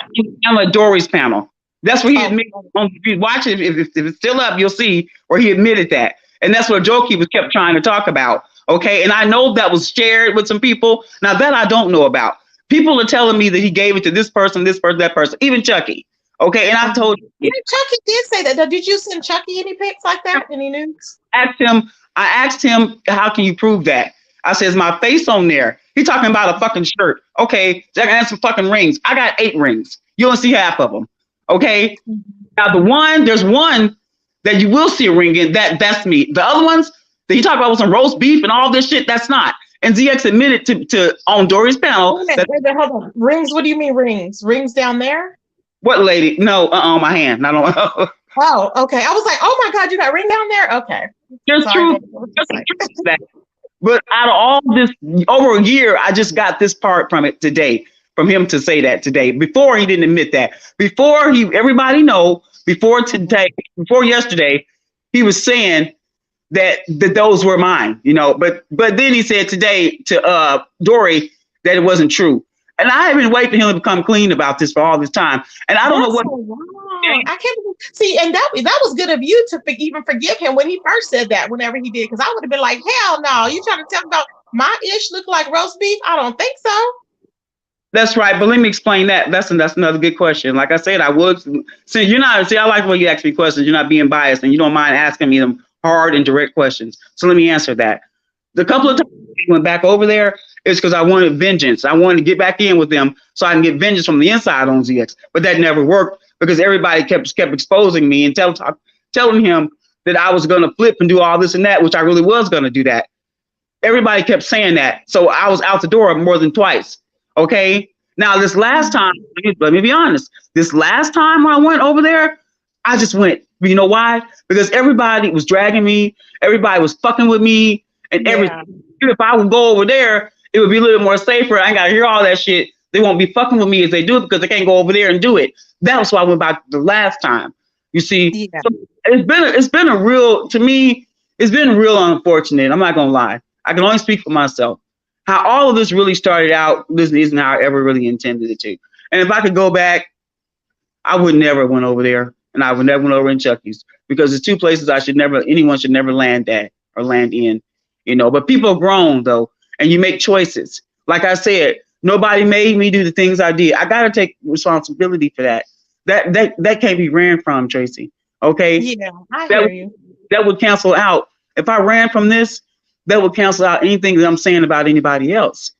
on Dory's panel. That's where he admitted. If you watch it, if it's still up, you'll see where he admitted that. And that's what Jokey was kept trying to talk about. Okay. And I know that was shared with some people. Now that I don't know about. People are telling me that he gave it to this person, that person, even Chucky. Okay. And I've told you. Chucky did say that. Did you send Chucky any pics like that? Any news? I asked him, how can you prove that? I says, my face on there. He talking about a fucking shirt. Okay. I got some fucking rings. I got 8 rings. You don't see half of them. Okay. Now there's one that you will see a ring in. That's me. The other ones that he talked about with some roast beef and all this shit, that's not. And ZX admitted to on Dory's panel. Wait, hold on. Rings? What do you mean rings? Rings down there? What lady? No, my hand. I don't know. Oh, okay. I was like, oh my God, you got a ring down there? Okay. There's truth. But out of all this, over a year, I just got this part from it today, from him to say that today. Before, he didn't admit that. Before, everybody know, before yesterday, he was saying that those were mine, you know. But then he said today to Dory that it wasn't true. And I have been waiting for him to come clean about this for all this time. And I don't know what. So I can't see, and that was good of you to even forgive him when he first said that. Whenever he did, because I would have been like, hell no, you trying to tell me about my ish look like roast beef? I don't think so. That's right, but let me explain that. That's another good question. Like I said, I would, since you're not. See, I like when you ask me questions. You're not being biased, and you don't mind asking me them hard and direct questions. So let me answer that. The couple of times I went back over there is because I wanted vengeance. I wanted to get back in with them so I can get vengeance from the inside on ZX. But that never worked because everybody kept exposing me and telling him that I was going to flip and do all this and that, which I really was going to do that. Everybody kept saying that. So I was out the door more than twice. Okay. Now, this last time, let me be honest. This last time when I went over there, I just went. You know why? Because everybody was dragging me. Everybody was fucking with me. And everything. If I would go over there, it would be a little more safer. I ain't got to hear all that shit. They won't be fucking with me as they do it because they can't go over there and do it. That was why I went back the last time. You see, so it's been a real, to me, it's been real unfortunate. I'm not going to lie. I can only speak for myself. How all of this really started out, this isn't how I ever really intended it to. And if I could go back, I would never went over there, and I would never went over in Chucky's because it's two places anyone should never land at or land in, you know. But people have grown though, and you make choices. Like I said, nobody made me do the things I did. I got to take responsibility for that. That can't be ran from, Tracy. Okay. Yeah, I hear you. That would cancel out. If I ran from this, that would cancel out anything that I'm saying about anybody else.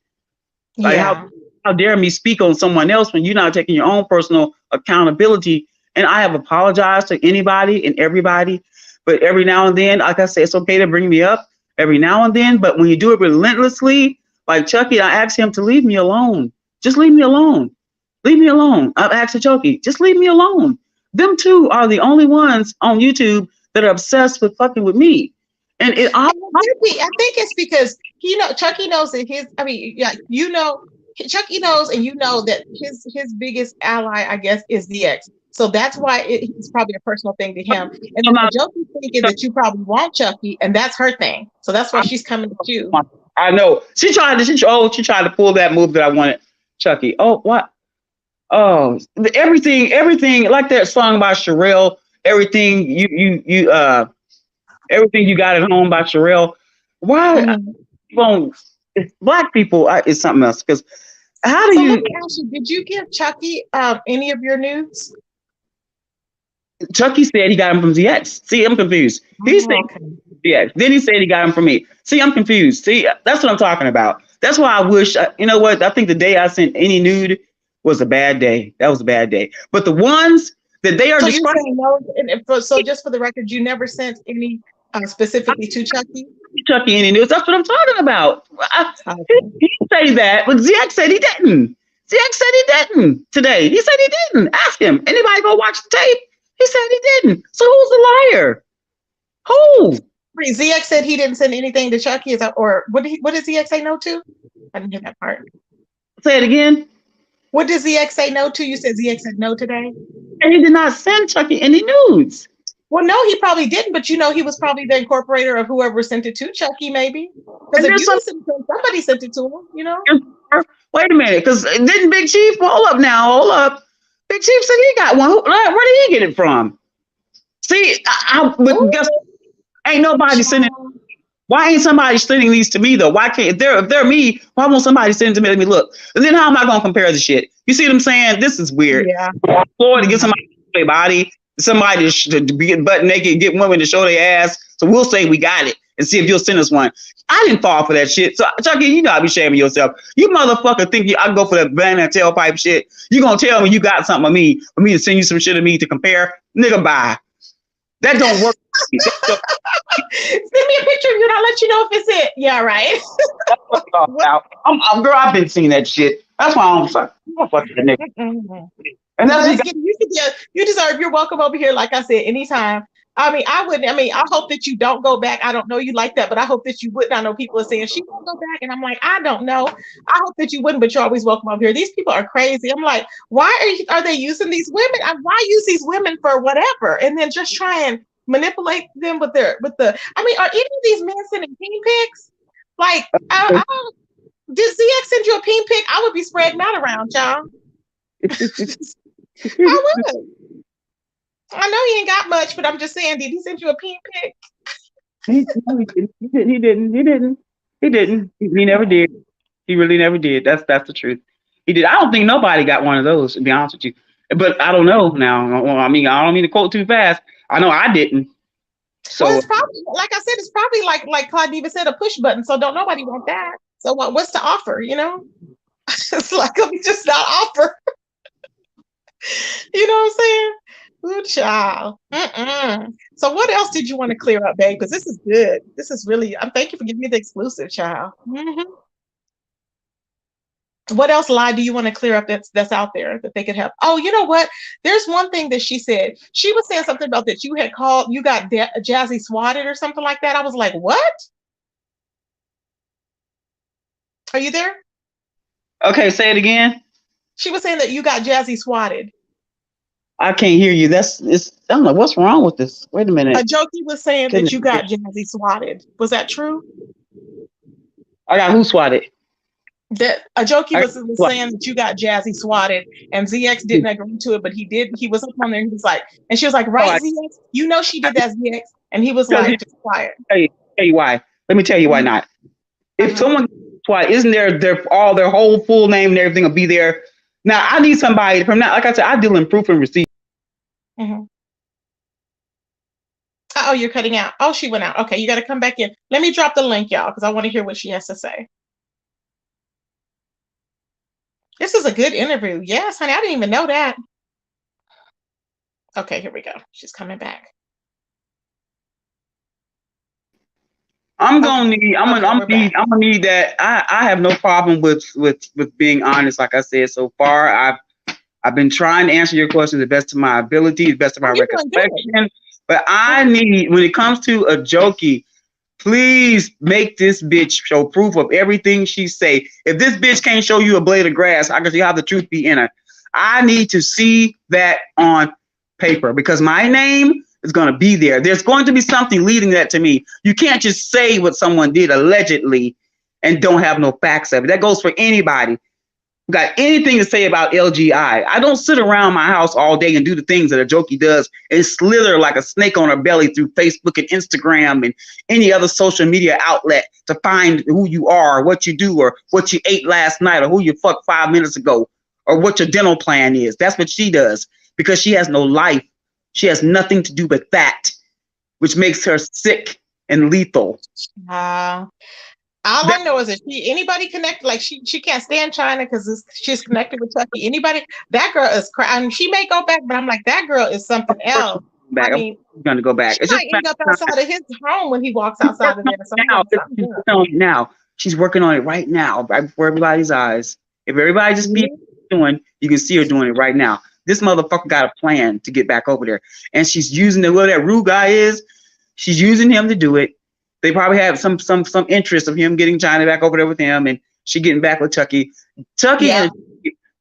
Like how dare me speak on someone else when you're not taking your own personal accountability? And I have apologized to anybody and everybody, but every now and then, like I say, it's okay to bring me up every now and then. But when you do it relentlessly, like Chucky, I asked him to leave me alone. Just leave me alone. Leave me alone. I've asked Chucky, just leave me alone. Them two are the only ones on YouTube that are obsessed with fucking with me. And I think it's because Chucky knows that Chucky knows, and you know that his biggest ally, I guess, is the ex. So that's why it's probably a personal thing to him. And Joki's thinking that you probably want Chucky, and that's her thing. So that's why she's coming to you. I know. She tried to pull that move that I wanted Chucky. Oh, what? Oh, everything like that song by Sherelle. Everything everything you got at home by Sherelle. Why? Black people is something else. Because how do you? Let me ask you, did you give Chucky any of your nudes? Chucky said he got him from ZX. See, I'm confused. He said ZX. Then he said he got him from me. See, I'm confused. See, that's what I'm talking about. That's why I wish. You know what? I think the day I sent any nude was a bad day. That was a bad day. But the ones that they are describing. So just for the record, you never sent any specifically to Chucky? Chucky any news. That's what I'm talking about. He say that, but ZX said he didn't. ZX said he didn't today. He said he didn't. Ask him. Anybody go watch the tape? He said he didn't. So who's the liar? Who? ZX said he didn't send anything to Chucky. Or what did ZX say no to? I didn't hear that part. Say it again. What did ZX say no to? You said ZX said no today? And he did not send Chucky any nudes. Well, no, he probably didn't, but he was probably the incorporator of whoever sent it to Chucky, maybe. Because if somebody sent it to him, Wait a minute, because didn't Big Chief, hold up. Big Chief said he got one. Where did he get it from? See, but guess ain't nobody sending. Why ain't somebody sending these to me though? Why can't if they're me? Why won't somebody send them to me? Let me look. And then how am I gonna compare the shit? You see what I'm saying? This is weird. Yeah. Lord, to get somebody to show their body, somebody to get butt naked, get women to show their ass. So we'll say we got it and see if you'll send us one. I didn't fall for that shit. So Chucky, I be shaming yourself. You motherfucker think I go for that banana tailpipe shit. You gonna tell me you got something of me for me to send you some shit of me to compare? Nigga, bye. That don't work. Send me a picture of you and I'll let you know if it's it. Yeah, right. Girl, I've been seeing that shit. That's why I'm fucking the nigga. Mm-hmm. And you deserve. You're welcome over here. Like I said, anytime. I hope that you don't go back. I don't know you like that, but I hope that you wouldn't. I know people are saying she won't go back, and I'm like, I don't know. I hope that you wouldn't, but you're always welcome over here. These people are crazy. I'm like, why are they using these women? Why use these women for whatever, and then just try and manipulate them with are any of these men sending peen pics? Like, did ZX send you a peen pic? I would be spreading that around, y'all. I would. I know he ain't got much, but I'm just saying, did he send you a peen pic? He didn't. He never did. He really never did. That's the truth. He did. I don't think nobody got one of those, to be honest with you. But I don't know now. I don't mean to quote too fast. I know I didn't. Well, So it's probably like I said, it's probably like Claude Diva said, a push button. So don't nobody want that. So what's the offer? You know, it's like let me just not offer. You know what I'm saying? Good child. Mm-mm. So what else did you want to clear up, babe? Because this is good. This is really. Thank you for giving me the exclusive, child. What else lie do you want to clear up that's out there that they could help? Oh, you know what? There's one thing that she said. She was saying something about that you got Jazzy swatted or something like that. I was like, what? Are you there? okay, say it again. She was saying that you got Jazzy swatted. I can't hear you. I'm like, what's wrong with this? Wait a A minute. jokey was saying that you got Jazzy swatted. Was that true? I got who swatted? That a jokey was saying that you got Jazzy swatted, and ZX didn't agree to it, but he did. He was up on there. And he was like, and she was like, right, ZX, you know she did that, ZX, and he was like, just quiet. Tell you why. Let me tell you why not. If someone swatted, isn't their whole full name and everything will be there? Now I need somebody from that. Like I said, I deal in proof and receipt. Oh, you're cutting out. Oh, she went out. Okay, you got to come back in. Let me drop the link, y'all, because I want to hear what she has to say. This is a good interview. Yes, honey. I didn't even know that. Okay, here we go. She's coming back. I'm gonna need that. I have no problem with being honest. Like I said, so far I've been trying to answer your question the best of my ability, the best of my recollection. But I need, when it comes to a jokey, please make this bitch show proof of everything she say. If this bitch can't show you a blade of grass, I can see how the truth be in her. I need to see that on paper because my name is going to be there. There's going to be something leading that to me. You can't just say what someone did allegedly and don't have no facts of it. That goes for anybody. Got anything to say about LGI? I don't sit around my house all day and do the things that a jokey does and slither like a snake on her belly through Facebook and Instagram and any other social media outlet to find who you are, what you do, or what you ate last night, or who you fucked 5 minutes ago, or what your dental plan is. That's what she does because she has no life. She has nothing to do but that, which makes her sick and lethal. All I know is that anybody connected, like she can't stand China because she's connected with Chucky. Anybody, that girl is crying. She may go back, but I'm like, that girl is something else. I mean, I'm gonna go back. She might end up outside of his home when he walks outside of there. Now she's working on it right now, right before everybody's eyes. If everybody just be doing, you can see her doing it right now. This motherfucker got a plan to get back over there, and she's using whoever that rude guy is. She's using him to do it. They probably have some interest of him getting China back over there with him, and she getting back with Chucky. Chucky and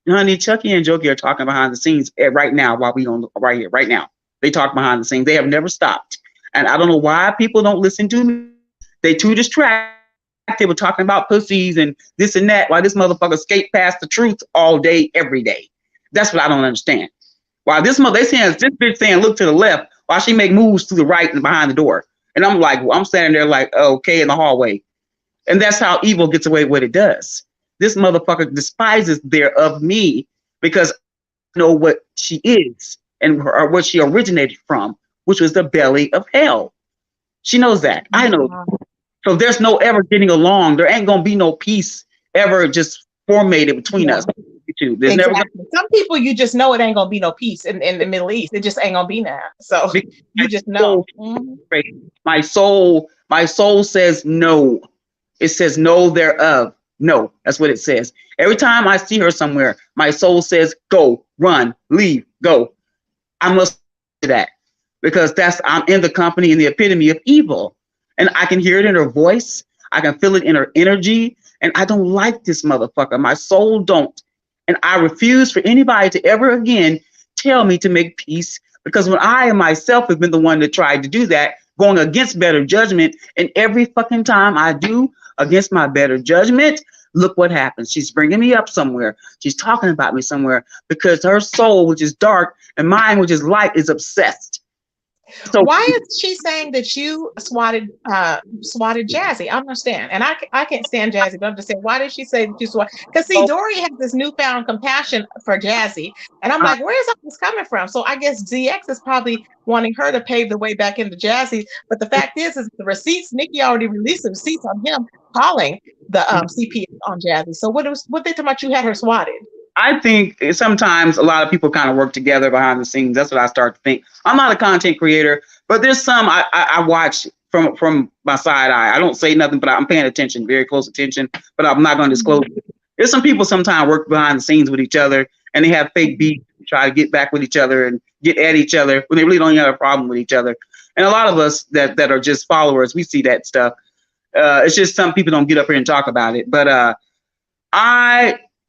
Jokey are talking behind the scenes right now while we on right here right now. They talk behind the scenes. They have never stopped, and I don't know why people don't listen to me. They too distracted. They were talking about pussies and this and that. While this motherfucker skate past the truth all day, every day. That's what I don't understand. While this bitch saying look to the left while she make moves to the right and behind the door. And I'm like, I'm standing there like, okay, in the hallway. And that's how evil gets away with what it does. This motherfucker despises thereof me because I know what she is and what she originated from, which was the belly of hell. She knows that. I know. So there's no ever getting along. There ain't going to be no peace ever just formated between us. There's exactly. Some people you just know it ain't gonna be no peace in the Middle East. It just ain't gonna be now. So you just know. My soul says no. It says no thereof. No, that's what it says. Every time I see her somewhere, my soul says go, run, leave, go. I must do that because I'm in the company and the epitome of evil, and I can hear it in her voice. I can feel it in her energy, and I don't like this motherfucker. My soul don't. And I refuse for anybody to ever again tell me to make peace because when I myself have been the one that tried to do that, going against better judgment, and every fucking time I do against my better judgment, look what happens. She's bringing me up somewhere. She's talking about me somewhere because her soul, which is dark, and mine, which is light, is obsessed. So Why is she saying that you swatted Jazzy? I don't understand. And I can't stand Jazzy, but I'm just saying, why did she say that you swatted? Because see, Dory has this newfound compassion for Jazzy. And I'm like, where is all this coming from? So I guess DX is probably wanting her to pave the way back into Jazzy. But the fact is the receipts, Nikki already released the receipts on him calling the CPS on Jazzy. So what they talking about you had her swatted? I think sometimes a lot of people kind of work together behind the scenes. That's what I start to think. I'm not a content creator, but there's some I watch from my side eye. I don't say nothing, but I'm paying attention, very close attention, but I'm not going to disclose it. There's some people sometimes work behind the scenes with each other, and they have fake beef, try to get back with each other and get at each other when they really don't even have a problem with each other. And a lot of us that are just followers, we see that stuff. It's just some people don't get up here and talk about it. But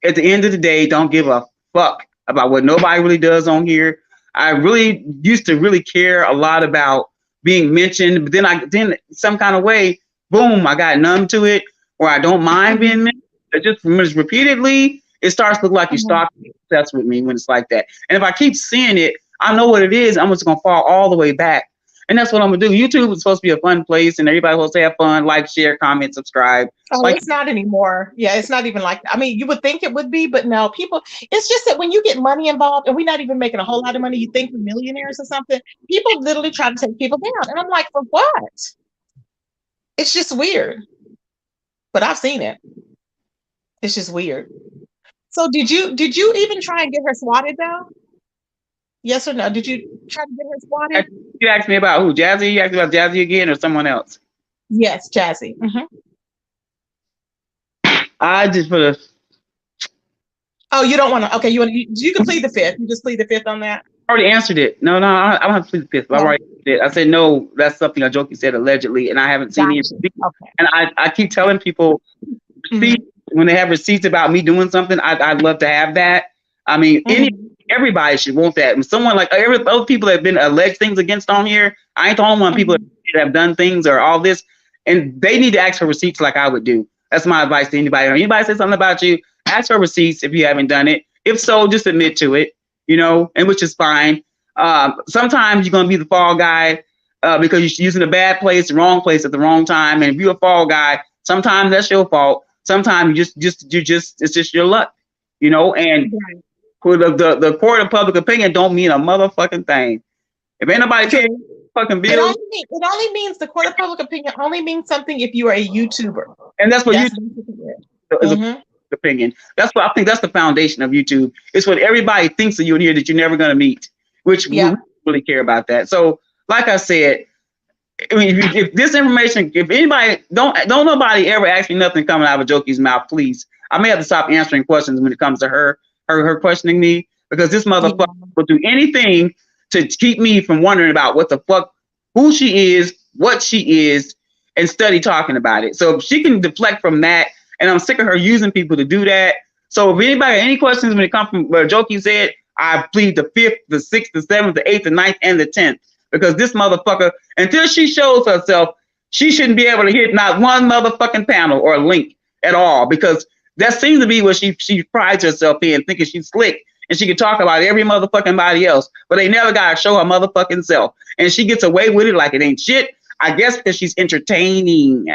at the end of the day, don't give a fuck about what nobody really does on here. I really used to really care a lot about being mentioned, but then some kind of way, boom, I got numb to it, or I don't mind being mentioned. It just repeatedly, it starts to look like you're stalking obsessed with me when it's like that. And if I keep seeing it, I know what it is. I'm just gonna fall all the way back. And that's what I'm gonna do. YouTube is supposed to be a fun place, and everybody's supposed to have fun, like, share, comment, subscribe. Oh, it's not anymore. Yeah, it's not even like, I mean, you would think it would be, but no, people, it's just that when you get money involved, and we're not even making a whole lot of money, you think we're millionaires or something, people literally try to take people down. And I'm like, for what? It's just weird. But I've seen it. It's just weird. So did you even try and get her swatted though? Yes or no? Did you try to get her swatted? You asked me about who? Jazzy? You asked me about Jazzy again or someone else? Yes, Jazzy. Mm-hmm. I just put a. Oh, you don't want to. Okay, you can plead the fifth. You just plead the fifth on that. I already answered it. No, I don't have to plead the fifth. But I already answered it. I said no. That's something a joke you said allegedly, and I haven't seen it. Okay. And I keep telling people, when they have receipts about me doing something, I'd love to have that. I mean, everybody should want that. And someone like other people that have been alleged things against on here, I ain't the only one. People that have done things or all this, and they need to ask for receipts like I would do. That's my advice to anybody. Anybody say something about you, ask for receipts if you haven't done it. If so, just admit to it, and which is fine. Sometimes you're gonna be the fall guy because you're using a bad place, the wrong place at the wrong time. And if you're a fall guy, sometimes that's your fault. Sometimes it's just your luck, and for the court of public opinion don't mean a motherfucking thing. If ain't nobody caring fucking bills. It only means the court of public opinion only means something if you are a YouTuber. And that's what YouTube is a opinion. That's what I think. That's the foundation of YouTube. It's what everybody thinks of you in here that you're never going to meet, which we really care about that. So, like I said, I mean, if this information, if anybody don't nobody ever ask me nothing coming out of a jokey's mouth, please. I may have to stop answering questions when it comes to her questioning me, because this motherfucker will do anything to keep me from wondering about what the fuck, who she is, what she is, and study talking about it. So if she can deflect from that, and I'm sick of her using people to do that. So if anybody any questions when it comes from what Jokey said, I plead the 5th, the 6th, the 7th, the 8th, the 9th, and the 10th. Because this motherfucker, until she shows herself, she shouldn't be able to hit not one motherfucking panel or link at all. Because that seems to be what she prides herself in, thinking she's slick and she can talk about every motherfucking body else, but they never got to show her motherfucking self. And she gets away with it like it ain't shit. I guess because she's entertaining.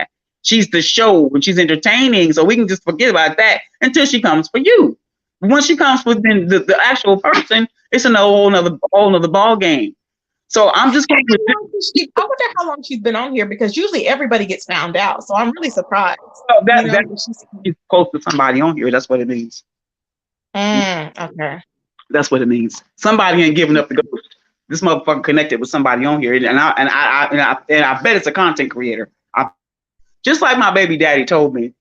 She's the show when she's entertaining. So we can just forget about that until she comes for you. Once she comes with the actual person, it's a whole nother ball game. So I'm just going to. I wonder how long she's been on here, because usually everybody gets found out. So I'm really surprised. She's close to somebody on here. That's what it means. Okay. That's what it means. Somebody ain't giving up the ghost. This motherfucker connected with somebody on here, and I bet it's a content creator. Just like my baby daddy told me,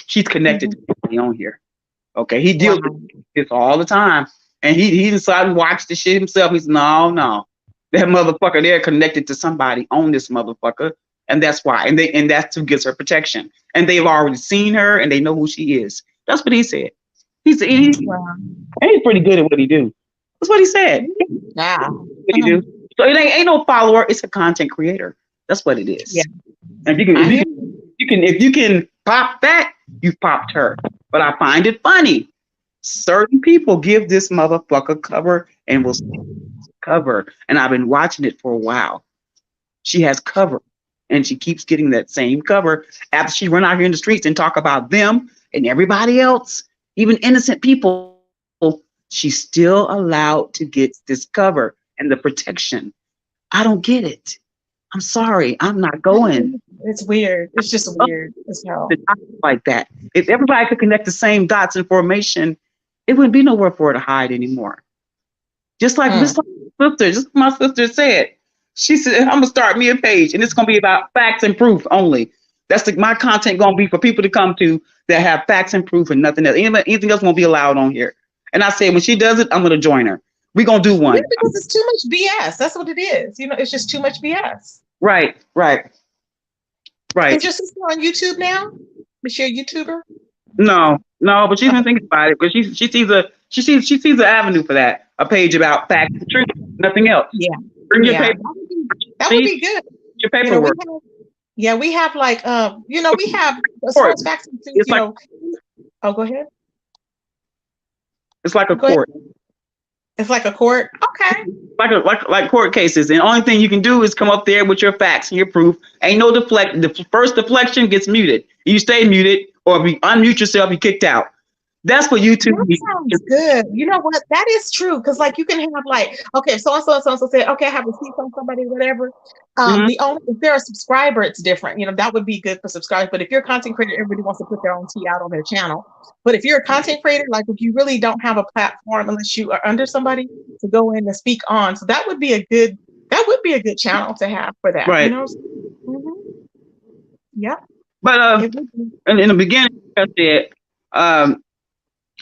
she's connected to somebody on here. Okay, he deals with this all the time, and he decided to watch the shit himself. He said, no. That motherfucker, they're connected to somebody on this motherfucker, and that's why. And that's who gives her protection. And they've already seen her, and they know who she is. That's what he said. He's pretty good at what he do. That's what he said. Yeah. What he do. So it ain't no follower. It's a content creator. That's what it is. Yeah. And if you can pop that, you popped her. But I find it funny. Certain people give this motherfucker cover and will see. cover, and I've been watching it for a while. She has cover, and she keeps getting that same cover after she run out here in the streets and talk about them and everybody else, even innocent people. She's still allowed to get this cover and the protection. I don't get it. I'm sorry, I'm not going. It's weird. It's just weird as hell. Like that. If everybody could connect the same dots in formation, it wouldn't be nowhere for her to hide anymore. Just like my sister said. She said, I'm gonna start me a page and it's gonna be about facts and proof only. That's my content gonna be for people to come to that have facts and proof and nothing else. Anything else won't be allowed on here. And I said, when she does it, I'm gonna join her. We're gonna do one. Yeah, because it's too much BS. That's what it is. It's just too much BS. Right. Is your sister on YouTube now? Is she a YouTuber? No, but she's been thinking about it because she sees an avenue for that. A page about facts and truth, nothing else. Yeah. Bring your paper. That would be good. Your paperwork. We have like we have as far as facts and truth, Oh, go ahead. It's like a court. It's like a court. Okay. Like court cases. And the only thing you can do is come up there with your facts and your proof. Ain't no deflect. The first deflection gets muted. You stay muted, or if you unmute yourself, you kicked out. That's what YouTube. That sounds good. You know what? That is true. Because you can have okay, so and so say, okay, I have a seat from somebody, whatever. If they're a subscriber, it's different. That would be good for subscribers. But if you're a content creator, everybody wants to put their own tea out on their channel. But if you're a content creator, if you really don't have a platform unless you are under somebody to go in and speak on, so that would be a good good channel to have for that. Right. Yeah. But in the beginning, I said,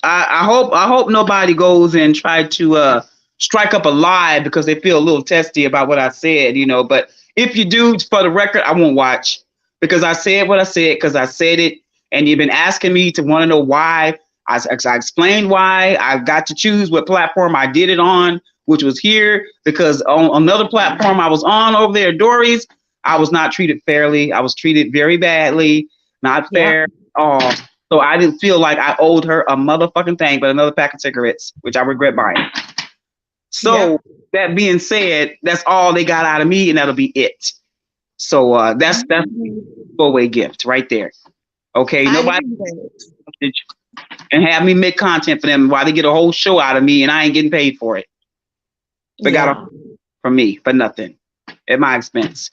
I hope nobody goes and try to strike up a lie because they feel a little testy about what I said, But if you do, for the record, I won't watch because I said what I said because I said it, and you've been asking me to want to know why. I explained why. I got to choose what platform I did it on, which was here, because on another platform I was on over there, Dory's, I was not treated fairly. I was treated very badly, not fair at all. So I didn't feel like I owed her a motherfucking thing but another pack of cigarettes, which I regret buying. So that being said, that's all they got out of me, and that'll be it. So that's a giveaway gift right there. Okay, nobody and have me make content for them while they get a whole show out of me, and I ain't getting paid for it. They got from me for nothing at my expense.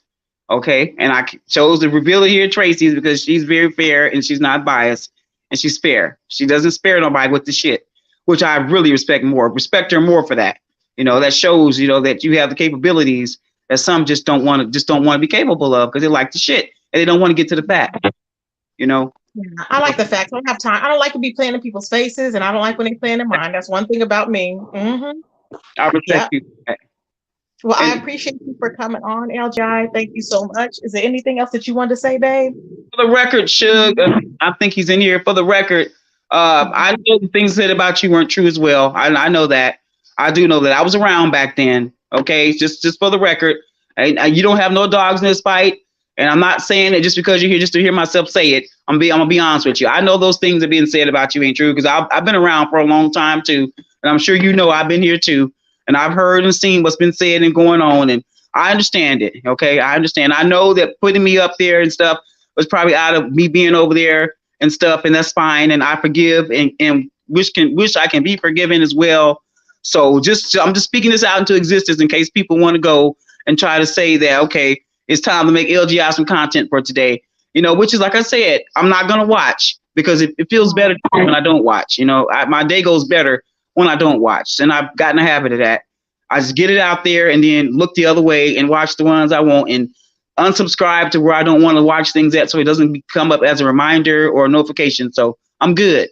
Okay, and I chose to reveal it here at Tracy's because she's very fair and she's not biased. And she's fair. She doesn't spare nobody with the shit, which I really respect her more for that. That shows, that you have the capabilities that some just don't want to be capable of because they like the shit and they don't want to get to the fact. Yeah, I like the facts. I don't have time. I don't like to be playing in people's faces, and I don't like when they play in mine. That's one thing about me. Mm-hmm. I respect you. Well, I appreciate you for coming on, LGI. Thank you so much. Is there anything else that you want to say, babe? For the record, Suge, I think he's in here. For the record, I know the things said about you weren't true as well. I know that. I do know that. I was around back then. Okay, just for the record, you don't have no dogs in this fight. And I'm not saying it just because you're here just to hear myself say it. I'm gonna be honest with you. I know those things that are being said about you ain't true because I've been around for a long time too, and I'm sure I've been here too. And I've heard and seen what's been said and going on, and I understand it. Okay, I understand. I know that putting me up there and stuff was probably out of me being over there and stuff, and that's fine. And I forgive and wish I can be forgiven as well. So I'm just speaking this out into existence in case people want to go and try to say that okay, it's time to make LGI some content for today. Which is like I said, I'm not gonna watch because it feels better when I don't watch. My day goes better when I don't watch, and I've gotten a habit of that. I just get it out there and then look the other way and watch the ones I want and unsubscribe to where I don't want to watch things at, so it doesn't come up as a reminder or a notification. So I'm good.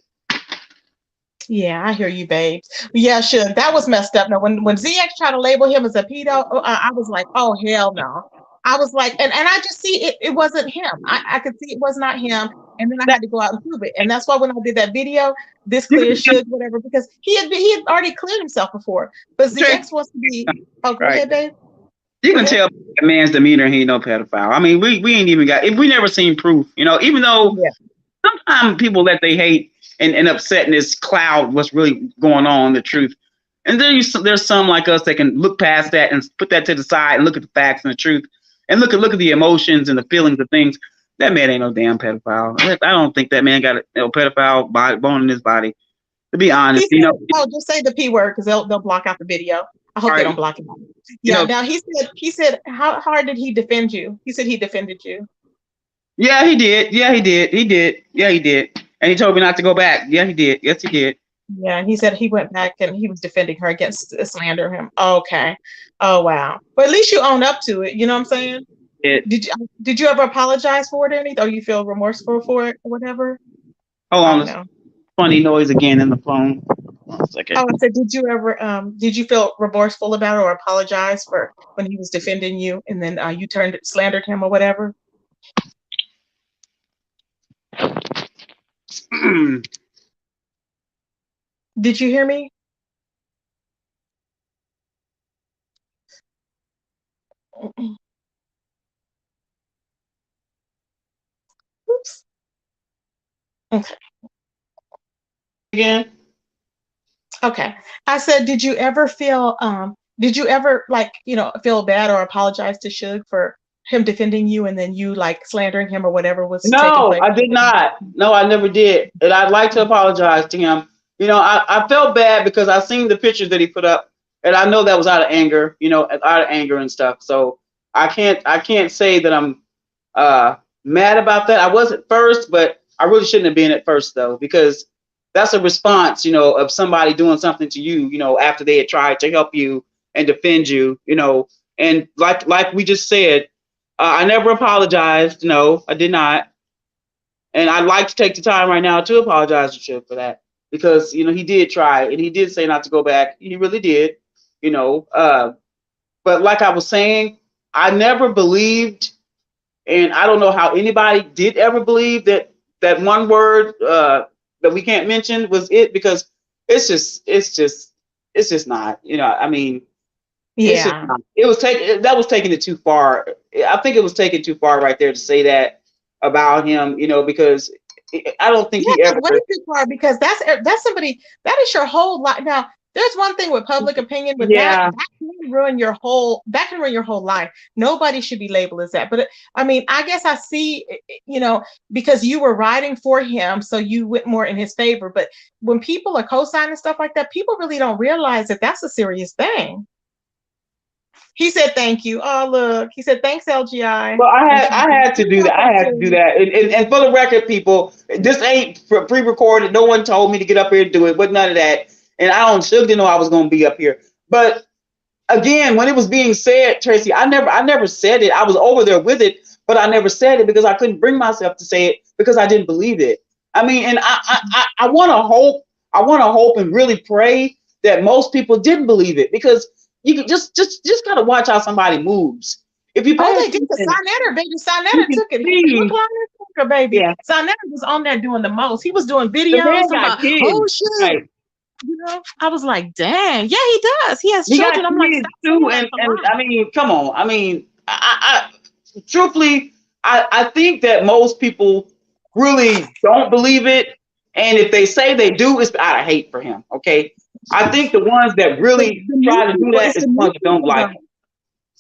Yeah, I hear you, babe. Yeah, sure. That was messed up. Now, when ZX tried to label him as a pedo, I was like, oh hell no. I was like, and I just see it wasn't him. I could see it was not him. And then I had to go out and prove it. And that's why when I did that video, this clear Suge, whatever, because he had already cleared himself before. But ZX wants to be, go ahead, babe. You can tell a man's demeanor he ain't no pedophile. I mean, we ain't even we never seen proof, even though sometimes people let they hate and upsetness cloud what's really going on, the truth. And there's some like us that can look past that and put that to the side and look at the facts and the truth and look at the emotions and the feelings of things. That man ain't no damn pedophile. I don't think that man got a pedophile bone in his body. To be honest, He said, "Oh, just say the P word because they'll block out the video." I hope they don't block him out. Yeah. Now he said, how hard did he defend you? He said he defended you. Yeah, he did. Yeah, he did. Yeah, he did. And he told me not to go back. Yeah, he did. Yes, he did. Yeah, and he said he went back and he was defending her against slander him. Okay. Oh wow. But at least you own up to it. You know what I'm saying? Did you ever apologize for it or anything? Or you feel remorseful for it or whatever? Hold on. Funny noise again in the phone. 1 second. Oh, I said, did you feel remorseful about it or apologize for when he was defending you and then you slandered him or whatever? Did you hear me? Oops. Okay. Again? Okay. I said, did you ever feel feel bad or apologize to Suge for him defending you and then you like slandering him or whatever was taking place? No, I did not. No, I never did. And I'd like to apologize to him. I felt bad because I seen the pictures that he put up and I know that was out of anger, out of anger and stuff. So I can't say that I'm mad about that. I was at first, but I really shouldn't have been at first though, because that's a response, of somebody doing something to you, after they had tried to help you and defend you, and like we just said, I never apologized. No, I did not. And I'd like to take the time right now to apologize to Chip for that because, he did try and he did say not to go back. He really did, but like I was saying, I never believed, and I don't know how anybody did ever believe that one word that we can't mention was it, because it's just not, I mean, yeah, that was taking it too far. I think it was taken too far right there to say that about him, because I don't think he ever. Way too far, because that's somebody that is your whole life. Now, there's one thing with public opinion, but that can ruin your whole life. Nobody should be labeled as that. But I mean, I guess I see, because you were writing for him, so you went more in his favor. But when people are co-signing stuff like that, people really don't realize that that's a serious thing. He said, thank you. Oh, look. He said, thanks, LGI. Well, I had to do that. I had to do that. And for the record, people, this ain't pre-recorded. No one told me to get up here and do it, but none of that. And Suge didn't know I was going to be up here. But again, when it was being said, Tracy, I never said it. I was over there with it, but I never said it because I couldn't bring myself to say it because I didn't believe it. I mean, and I want to hope and really pray that most people didn't believe it, because you can just gotta watch how somebody moves. If you they did the Sonetter, baby. Sonetter took it. Baby. Yeah. Sonetter was on there doing the most. He was doing videos about, oh shit. Right. I was like, dang, yeah, he does. He has children. I'm like, too, and I mean, come on. I mean, I truthfully, I think that most people really don't believe it, and if they say they do, it's out of hate for him. Okay. I think the ones that really try to do that is the ones that don't like him.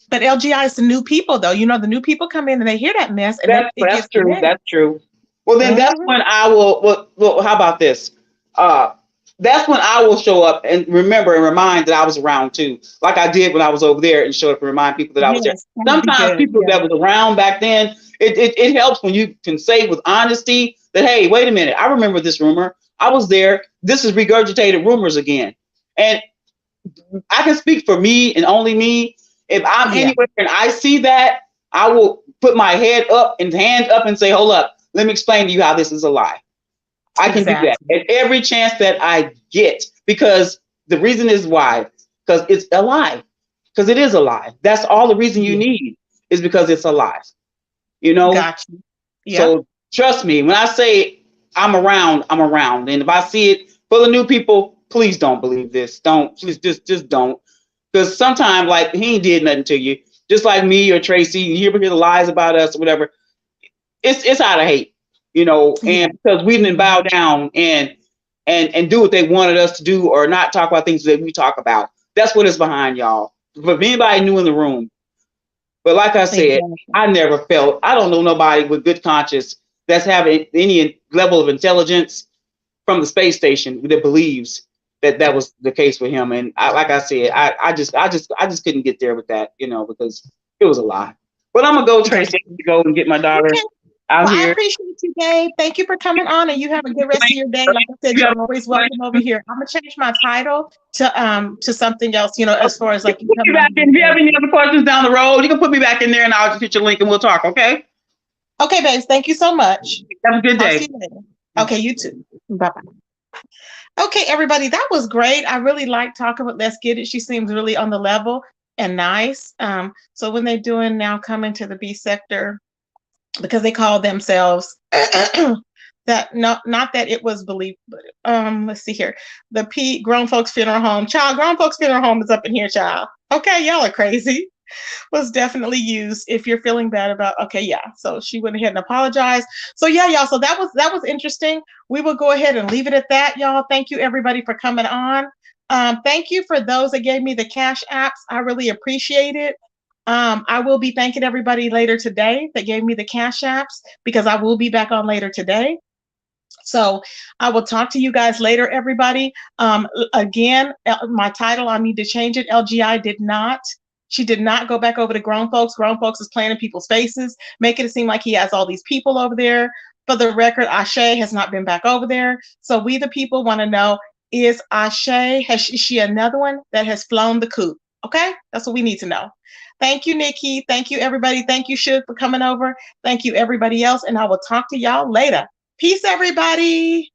But LGI is the new people, though. The new people come in and they hear that mess. And that's true. That's true. Well, then that's when I will. Well, how about this? That's when I will show up and remember and remind that I was around too, like I did when I was over there, and show up and remind people that I was there. Sometimes people that was around back then, it helps when you can say with honesty that, hey, wait a minute, I remember this rumor. I was there. This is regurgitated rumors again. And I can speak for me and only me. If I'm anywhere and I see that, I will put my head up and hand up and say, hold up, let me explain to you how this is a lie. I can do that at every chance that I get, because the reason is why, because it's a lie, because it is a lie. That's all the reason you need, is because it's a lie. Gotcha. Yeah. So trust me, when I say I'm around. And if I see it for the new people, please don't believe this. Don't, please just don't. Because sometimes, like, he ain't did nothing to you. Just like me or Tracy, you hear the lies about us or whatever. It's out of hate, and because we didn't bow down and and do what they wanted us to do, or not talk about things that we talk about. That's what is behind, y'all. If anybody new in the room. But like I said, I never felt, I don't know nobody with good conscience that's having any level of intelligence from the space station that believes that that was the case for him. And like I said, I just couldn't get there with that, because it was a lie. But I'm gonna go, Tracy, to go and get my daughter out here. I appreciate you, Gabe. Thank you for coming on, and you have a good rest of your day. Like I said, you're always welcome over here. I'm gonna change my title to something else, as far as like you come back in. If you have any other questions down the road, you can put me back in there, and I'll just hit your link and we'll talk. Okay. Okay, babes. Thank you so much. Have a good day. I'll see you later. Okay, you too. Bye bye. Okay, everybody, that was great. I really like talking with Let's Get It. She seems really on the level and nice. So when they're doing now coming to the B sector, because they call themselves that, not that it was believed, but let's see here. The Grown Folks Funeral Home. Child, Grown Folks Funeral Home is up in here, child. Okay, y'all are crazy. Was definitely used if you're feeling bad about, okay, yeah. So she went ahead and apologized. So yeah, y'all. So that was interesting. We will go ahead and leave it at that, y'all. Thank you everybody for coming on. Thank you for those that gave me the cash apps. I really appreciate it. I will be thanking everybody later today that gave me the cash apps, because I will be back on later today. So I will talk to you guys later, everybody. Again, my title, I need to change it. LGI did not. She did not go back over to Grown Folks. Grown Folks is playing in people's faces, making it seem like he has all these people over there. For the record, Ashe has not been back over there. So we, the people, want to know, is Ashe, is she another one that has flown the coop? Okay, that's what we need to know. Thank you, Nikki. Thank you, everybody. Thank you, Shug, for coming over. Thank you, everybody else. And I will talk to y'all later. Peace, everybody.